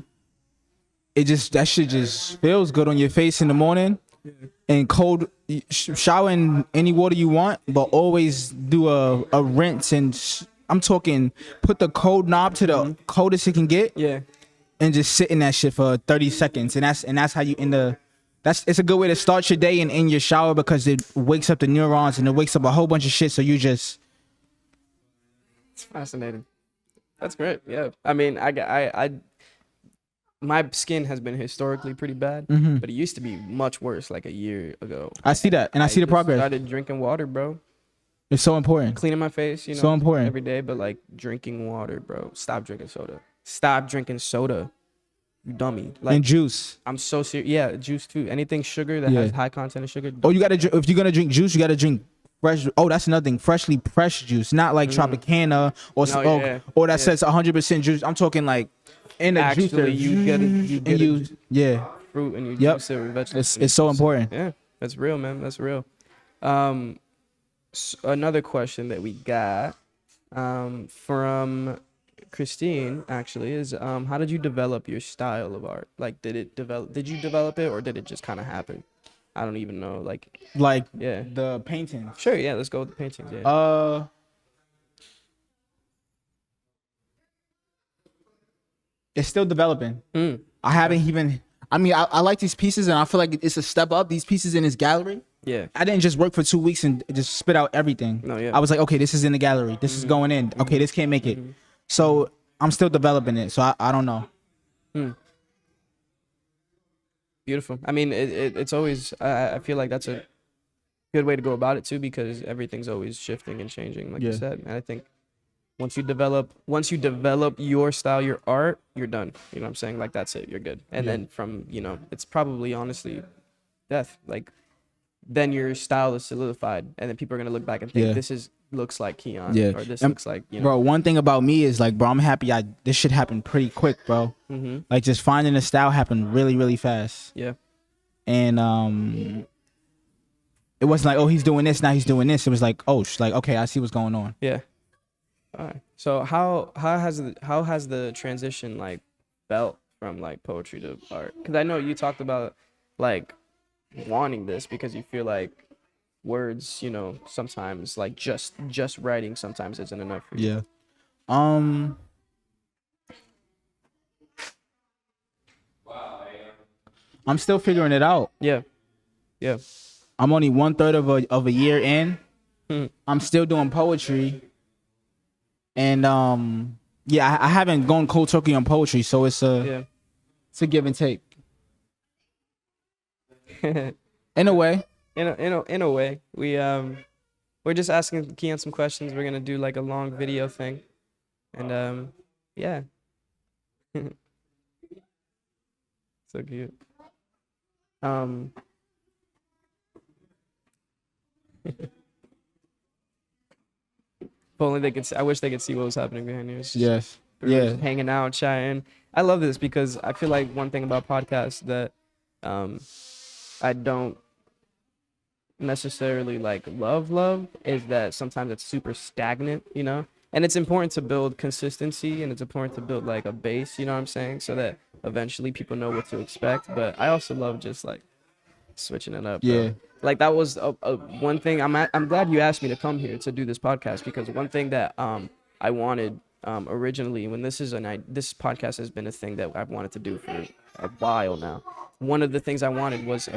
B: That shit just feels good on your face in the morning. And cold, shower in any water you want, but always do a rinse. And I'm talking, put the cold knob to the coldest it can get. Yeah. And just sit in that shit for 30 seconds. And that's how you it's a good way to start your day in your shower, because it wakes up the neurons and it wakes up a whole bunch of shit. So you just.
A: It's fascinating. That's great. Yeah. I mean, my skin has been historically pretty bad, but it used to be much worse like a year ago.
B: I see that, and I see the progress.
A: I started drinking water, bro.
B: It's so important.
A: Cleaning my face,
B: so important
A: every day, but like drinking water, bro. Stop drinking soda. Stop drinking soda. You dummy. Like,
B: and juice.
A: I'm so serious. Yeah, juice too. Anything sugar that has high content of sugar.
B: Oh, if you're gonna drink juice, you gotta drink fresh. Oh, that's another thing. Freshly pressed juice, not like Tropicana or that says 100% juice. I'm talking like in a juicer.
A: You get fruit and you juice it with vegetables.
B: It's so important.
A: Yeah, that's real, man. That's real. Another question that we got from Christine actually is how did you develop your style of art? Like, did you develop it, or did it just kind of happen? I don't even know. Like
B: the paintings.
A: Sure, yeah. Let's go with the paintings. Yeah.
B: It's still developing. I haven't even. I mean, I like these pieces, and I feel like it's a step up. These pieces in his gallery.
A: Yeah.
B: I didn't just work for 2 weeks and just spit out everything.
A: No, yeah.
B: I was like, okay, this is in the gallery. This is going in. Okay, this can't make it. So I'm still developing it. So I don't know.
A: Beautiful. I mean, it's always. I feel like that's a good way to go about it too, because everything's always shifting and changing, like you said. And I think once you develop your style, your art, you're done. You know what I'm saying? Like, that's it. You're good. And then from it's probably honestly death. Like, then your style is solidified, and then people are gonna look back and think this looks like Keion, or this looks like
B: Bro, one thing about me is like, bro, I'm happy this shit happened pretty quick, bro. Like, just finding a style happened really, really fast.
A: Yeah.
B: And it wasn't like, oh, he's doing this, now he's doing this. It was like, oh, like, okay, I see what's going on.
A: Yeah. All right. So how has the transition like felt from like poetry to art? Because I know you talked about like wanting this because you feel like words, sometimes like just writing sometimes isn't enough for you.
B: I'm still figuring it out. Yeah. I'm only 1/3 of a year in. I'm still doing poetry, and I haven't gone cold turkey on poetry, so it's a give and take. In a way.
A: In a way, we're just asking Keion some questions. We're gonna do like a long video thing, and yeah, so cute. Um, if only they could. I wish they could see what was happening behind you. It's just,
B: Yes.
A: we were
B: Yeah.
A: just hanging out, chatting. I love this because I feel like one thing about podcasts that I don't necessarily like love is that sometimes it's super stagnant, you know? And it's important to build consistency and it's important to build like a base, you know what I'm saying? So that eventually people know what to expect. But I also love just like switching it up, bro.
B: Yeah.
A: Like that was a one thing. I'm glad you asked me to come here to do this podcast because one thing that I wanted originally when this podcast has been a thing that I've wanted to do for a while now. One of the things I wanted was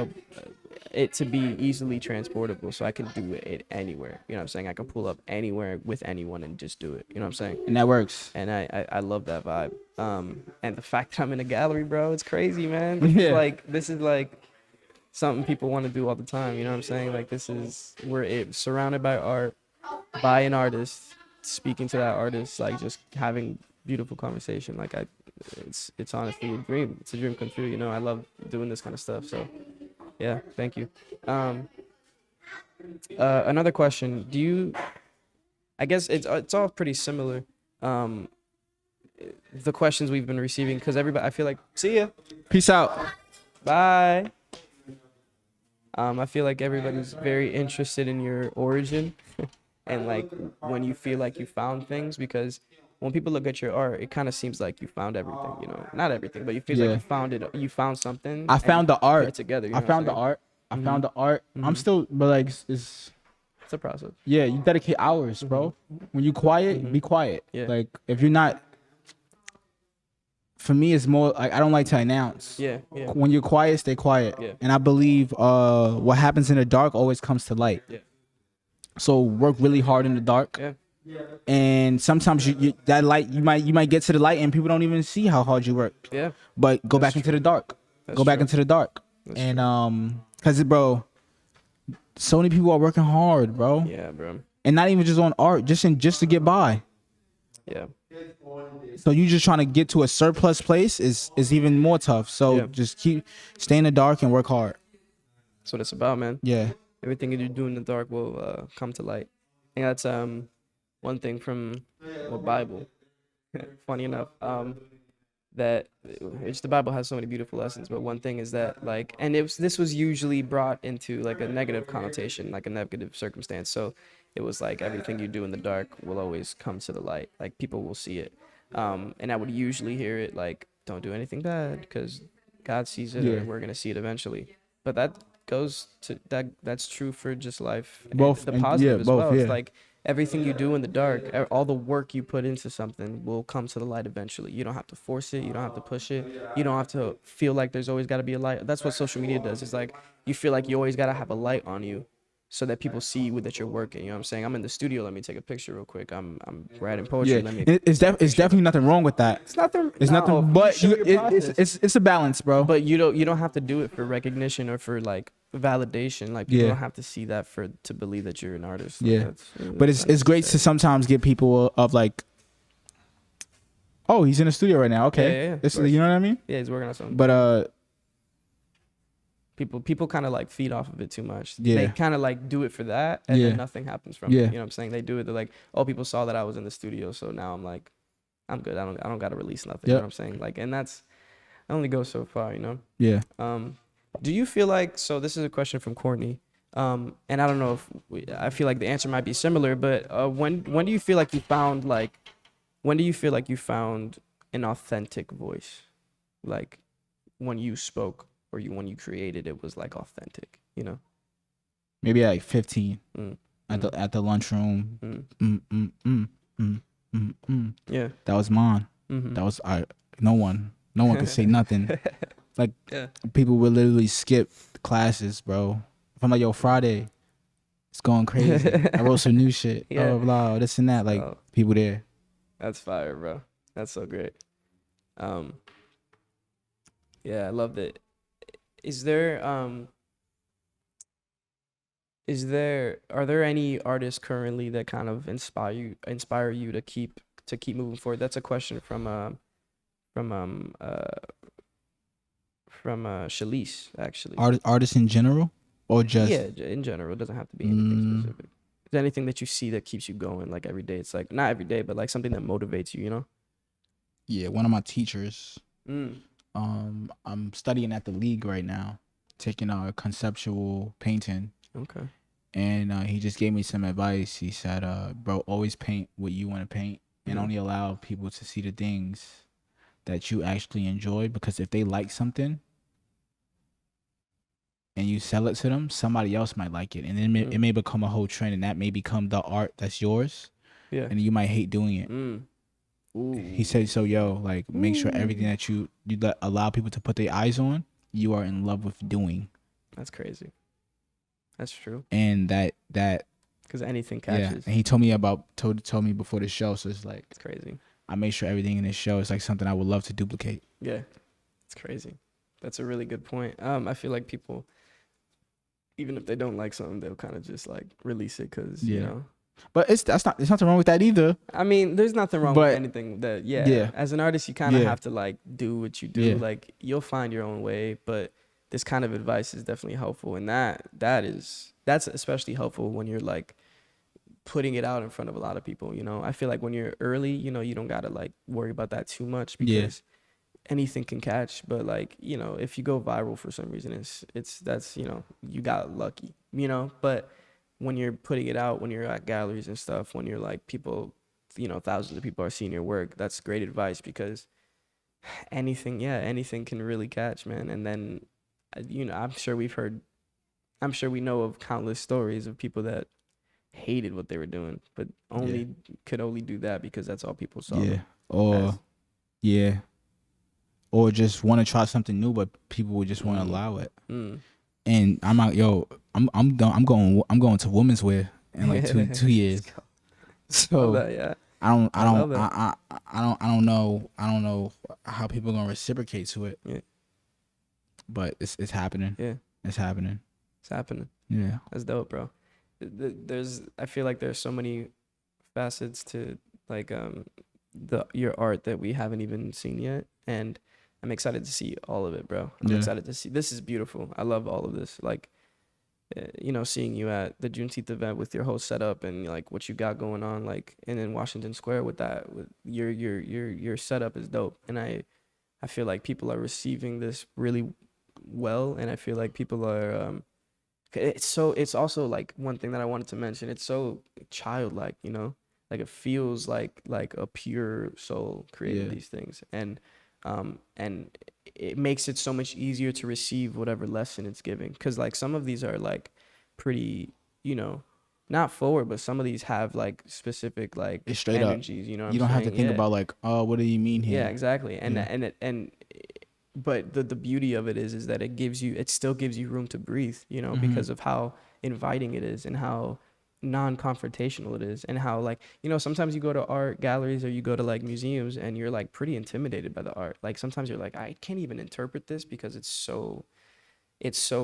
A: it to be easily transportable so I can do it anywhere. You know what I'm saying? I can pull up anywhere with anyone and just do it. You know what I'm saying?
B: And that works.
A: And I love that vibe. And the fact that I'm in a gallery, bro, it's crazy, man. This is like something people want to do all the time. You know what I'm saying? Like we're surrounded by art, by an artist, speaking to that artist, like just having beautiful conversation. Like it's honestly a dream. It's a dream come true. You know, I love doing this kind of stuff. So yeah, thank you. Another question. I guess it's all pretty similar. The questions we've been receiving, because everybody, I feel like, see ya.
B: Peace out.
A: Bye. I feel like everybody's very interested in your origin and like when you feel like you found things, because when people look at your art, it kind of seems like you found everything, you know, not everything, but you feel like you found something.
B: I found the art.
A: Put it together.
B: I found the art. I found the art. I'm still, but like, it's
A: a process.
B: Yeah, you dedicate hours, bro. When you quiet, be quiet.
A: Yeah.
B: Like, if you're not, for me, it's more like I don't like to announce.
A: Yeah.
B: When you're quiet, stay quiet.
A: Yeah.
B: And I believe what happens in the dark always comes to light.
A: Yeah.
B: So work really hard in the dark.
A: Yeah.
B: And sometimes you that light, you might get to the light and people don't even see how hard you worked.
A: Yeah.
B: But go back into the dark. Go back into the dark. And cause bro, so many people are working hard, bro.
A: Yeah, bro.
B: And not even just on art, just to get by.
A: Yeah.
B: So you just trying to get to a surplus place is even more tough. So just stay in the dark and work hard.
A: That's what it's about, man.
B: Yeah.
A: Everything you do in the dark will come to light. I think that's one thing from the Bible. Funny enough, that the Bible has so many beautiful lessons, but one thing is that like, and this was usually brought into like a negative connotation, like a negative circumstance. So it was like everything you do in the dark will always come to the light. Like people will see it, and I would usually hear it like, don't do anything bad because God sees it, and we're gonna see it eventually. But that goes to that's true for just life.
B: Both
A: the positive as well.
B: Yeah.
A: It's like everything you do in the dark, all the work you put into something will come to the light eventually. You don't have to force it. You don't have to push it. You don't have to feel like there's always got to be a light. That's what social media does. It's like you feel like you always got to have a light on you so that people see that you're working. You know what I'm saying? I'm in the studio. Let me take a picture real quick. I'm writing poetry.
B: Yeah. It's definitely nothing wrong with that.
A: It's nothing.
B: Nothing. But it's a balance, bro.
A: But you don't have to do it for recognition or for like validation. Like people don't have to see that to believe that you're an artist. Like,
B: but it's great to sometimes get people of like, oh, he's in the studio right now. Okay, you know what I mean?
A: Yeah, he's working on something.
B: But
A: people kind of like feed off of it too much.
B: Yeah.
A: They kind of like do it for that, and then nothing happens from it. You know what I'm saying? They do it. They're like, oh, people saw that I was in the studio, so now I'm like, I'm good. I don't got to release nothing. You know what I'm saying? Like, and it only goes so far, you know?
B: Yeah.
A: Do you feel like, so this is a question from Courtney, and I don't know I feel like the answer might be similar, but when do you feel like you found an authentic voice? Like when you spoke or when you created, it was like authentic, you know?
B: Maybe at like 15 at the lunchroom.
A: Yeah.
B: That was mine. That was no one could say nothing. Like people would literally skip classes, bro. If I'm like, yo, Friday, it's going crazy. I wrote some new shit. Blah, blah, blah, this and that. Like people there.
A: That's fire, bro. That's so great. Yeah, I love that. Is there are there any artists currently that kind of inspire you to keep moving forward? That's a question from Shalice, actually.
B: Artists in general, or
A: Yeah,
B: just
A: in general, it doesn't have to be anything
B: mm,
A: specific. Is there anything that you see that keeps you going like every day? It's like not every day, but like something that motivates you, you know?
B: yeah, one of my teachers.
A: Mm.
B: I'm studying at the league right now, taking conceptual painting,
A: Okay.
B: and he just gave me some advice. He said, "Bro, always paint what you want to paint, and
A: Mhm.
B: only allow people to see the things that you actually enjoy. Because if they like something and you sell it to them, somebody else might like it, and then it may become a whole trend, and that may become the art that's yours,
A: Yeah.
B: and you might hate doing it."
A: Mm.
B: He
A: Ooh.
B: said, "So yo, like, make sure everything that you allow people to put their eyes on, you are in love with doing."
A: That's crazy. That's true.
B: And that
A: Because anything
B: yeah,
A: catches.
B: and he told me before the show, so it's like
A: It's crazy.
B: I make sure everything in this show is like something I would love to duplicate.
A: Yeah. It's crazy. That's a really good point. I feel like people, even if they don't like something, they'll kind of just like release it because, you
B: Yeah.
A: know.
B: But there's nothing wrong with that either.
A: I mean, there's nothing wrong with
B: But
A: anything that,
B: yeah.
A: as an artist, you kind of
B: Yeah.
A: have to like do what you do.
B: Yeah.
A: Like you'll find your own way, but this kind of advice is definitely helpful. And that's especially helpful when you're like putting it out in front of a lot of people, you know. I feel like when you're early, you know, you don't got to like worry about that too much
B: Yeah.
A: because anything can catch. But like, you know, if you go viral for some reason, that's, you know, you got lucky, you know. But when you're putting it out, when you're at galleries and stuff, when you're like people, you know, thousands of people are seeing your work, that's great advice because anything can really catch, man. And then, you know, I'm sure we know of countless stories of people that hated what they were doing, but could only do that because that's all people saw.
B: Yeah. Or yeah. Or just want to try something new, but people would just want to allow it. And I'm out, yo. I'm done. I'm going to women's wear in like 2 years. So
A: that, yeah.
B: I don't know how people are gonna reciprocate to it.
A: Yeah.
B: But it's happening.
A: Yeah.
B: It's happening.
A: It's happening.
B: Yeah.
A: That's dope, bro. I feel like there's so many facets to like your art that we haven't even seen yet, and I'm excited to see all of it, bro. I'm excited to see. This is beautiful. I love all of this. Like, you know, seeing you at the Juneteenth event with your whole setup and like what you got going on, like, and in Washington Square with that, with your setup is dope, and I feel like people are receiving this really well, and I feel like people are it's also like one thing that I wanted to mention. It's so childlike, you know, like it feels like a pure soul creating these things, and it makes it so much easier to receive whatever lesson it's giving. Because like some of these are like pretty, you know, not forward, but some of these have like specific like
B: it's straight
A: energies.
B: Up.
A: You know, what
B: you
A: I'm
B: don't
A: saying?
B: have to think about like, oh, what do you mean here?
A: Yeah, exactly. But the beauty of it is that it still gives you room to breathe, you know, because of how inviting it is and how non-confrontational it is, and how like, you know, sometimes you go to art galleries or you go to like museums and you're like pretty intimidated by the art. Like sometimes you're like, I can't even interpret this because it's so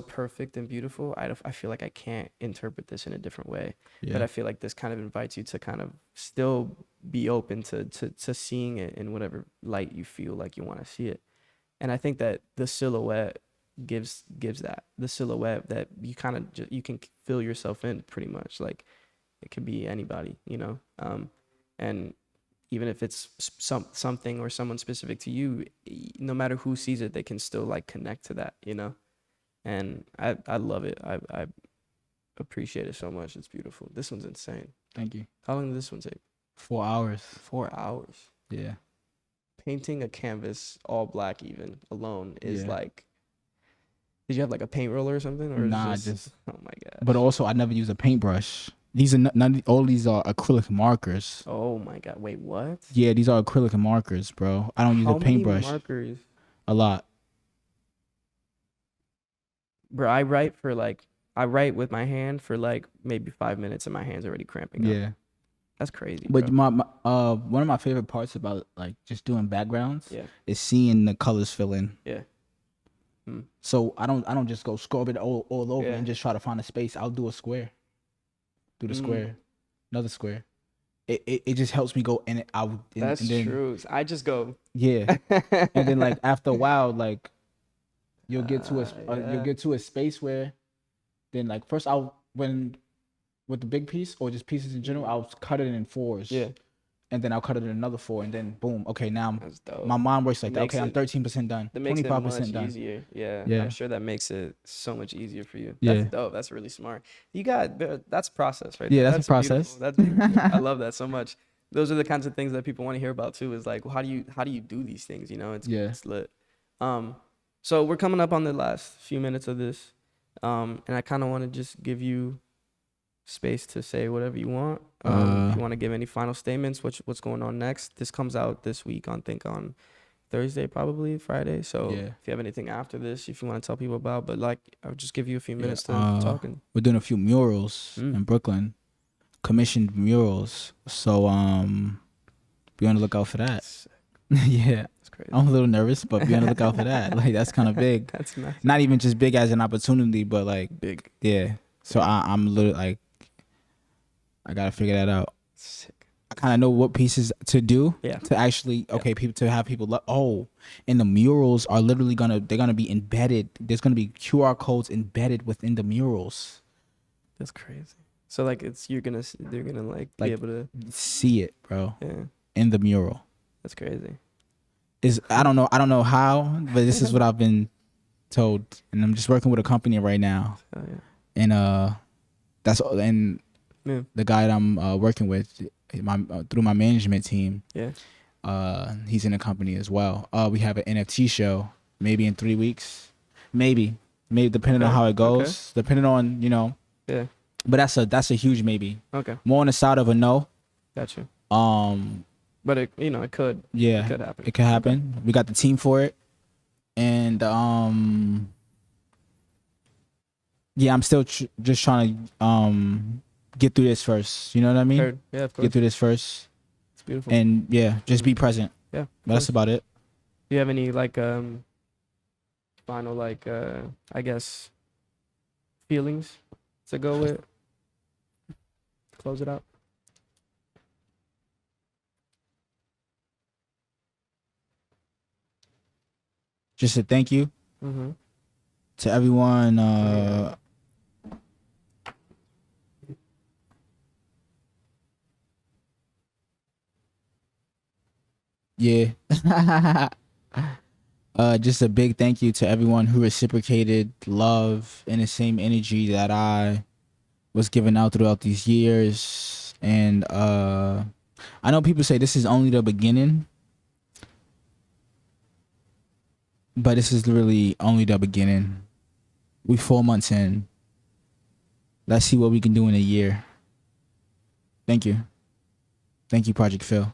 A: perfect and beautiful. I feel like I can't interpret this in a different way. But I feel like this kind of invites you to kind of still be open to seeing it in whatever light you feel like you want to see it. And I think that the silhouette gives that, the silhouette that you kind of you can feel yourself in pretty much. Like it could be anybody, you know. And even if it's something or someone specific to you, no matter who sees it, they can still like connect to that, you know. And I love it. I appreciate it so much. It's beautiful. This one's insane.
B: Thank you.
A: How long did this one take?
B: 4 hours.
A: 4 hours.
B: Yeah.
A: Painting a canvas all black even alone is like, did you have like a paint roller or something? Or
B: nah,
A: just oh my god.
B: But also I never use a paintbrush. These are all these are acrylic markers.
A: Oh my god. Wait, what?
B: Yeah, these are acrylic markers, bro. I don't use a paintbrush.
A: How many markers?
B: A lot.
A: Bro, I write with my hand for like maybe 5 minutes and my hand's already cramping up.
B: Yeah.
A: That's crazy.
B: But
A: bro.
B: one of my favorite parts about like just doing backgrounds
A: Yeah.
B: is seeing the colors fill in.
A: Yeah.
B: So I don't just go scrub it all over
A: Yeah.
B: and just try to find a space. I'll do a square. Do the square, another square. It just helps me go and
A: That's
B: and then
A: true. I just go.
B: yeah, and then like after a while, like you'll get to
A: Yeah.
B: you'll get to a space where then like first I'll when with the big piece or just pieces in general, I'll cut it in fours.
A: Yeah.
B: And then I'll cut it in another four, and then boom. Okay, now
A: That's dope.
B: my mind works like that.
A: Makes
B: Okay, I'm
A: it-
B: 13% done.
A: That makes it
B: 25%
A: much
B: done.
A: easier. Yeah.
B: Yeah.
A: I'm sure that makes it so much easier for you.
B: Yeah.
A: That's dope. That's really smart. You got that's process, right?
B: Yeah,
A: there.
B: that's a process.
A: Beautiful. That's beautiful. I love that so much. Those are the kinds of things that people want to hear about too. Is like, well, how do you do these things? You know, it's lit. So we're coming up on the last few minutes of this, and I kind of want to just give you space to say whatever you want. If you want to give any final statements, what's going on next? This comes out this week on Thursday, probably Friday. So if you have anything after this, if you want to tell people about, but like I'll just give you a few minutes to talk.
B: We're doing a few murals in Brooklyn, commissioned murals. So be on the lookout for that. Yeah, that's crazy. I'm a little nervous, but be on the lookout for that. Like that's kind of big. That's nice. Not even just big as an opportunity, but like
A: big.
B: Yeah. So I'm a little like. I gotta figure that out. Sick. I kind of know what pieces to do to actually people to have people and the murals are literally they're gonna be embedded. There's gonna be QR codes embedded within the murals.
A: That's crazy. So like they're gonna like be able to
B: see it, bro.
A: Yeah.
B: In the mural.
A: That's crazy.
B: I don't know how, but this is what I've been told, and I'm just working with a company right now. Oh yeah. And that's and. Yeah. The guy that I'm working with, through my management team, he's in the company as well. We have an NFT show, maybe in 3 weeks, maybe depending on how it goes, depending on Yeah. But that's a huge maybe. Okay. More on the side of a no.
A: Gotcha. But it could.
B: Yeah.
A: It could happen.
B: It could happen. Okay. We got the team for it, and yeah, I'm still just trying to get through this first, you know what I mean?
A: Heard. Yeah, of course.
B: Get through this first.
A: It's beautiful.
B: And just be present. Yeah. But that's about it.
A: Do you have any like final like I guess feelings to go with? Close it out.
B: Just a thank you to everyone Yeah. Just a big thank you to everyone who reciprocated love and the same energy that I was giving out throughout these years. And I know people say this is only the beginning, but this is literally only the beginning. We 4 months in. Let's see what we can do in a year. Thank you. Thank you, Project Phil.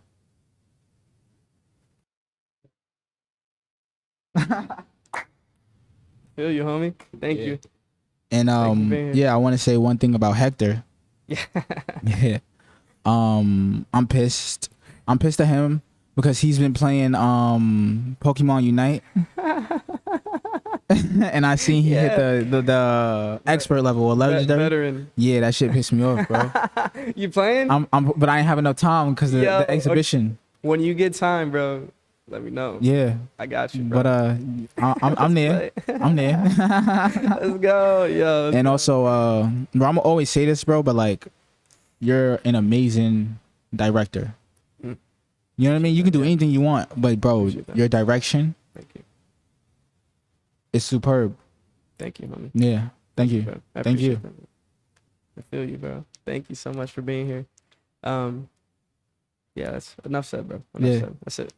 A: Feel you, homie. Thank you.
B: And I want to say one thing about Hector. Yeah. I'm pissed. I'm pissed at him because he's been playing Pokemon Unite. And I seen he hit the expert level or legendary.
A: Veteran.
B: Yeah, that shit pissed me off, bro.
A: You playing?
B: But I ain't have enough time because of the exhibition.
A: Okay. When you get time, bro, let me know.
B: Yeah,
A: I got you, bro.
B: But I'm there. I'm there.
A: Let's go, yo.
B: And also, I'm gonna always say this, bro, but like, you're an amazing director. You know what I mean? You can do anything you want, but bro, your direction.
A: Thank you.
B: It's superb.
A: Thank you, homie.
B: Yeah. Thank you. Thank you.
A: That. I feel you, bro. Thank you so much for being here. Yeah, that's enough said, bro. Enough said. That's it.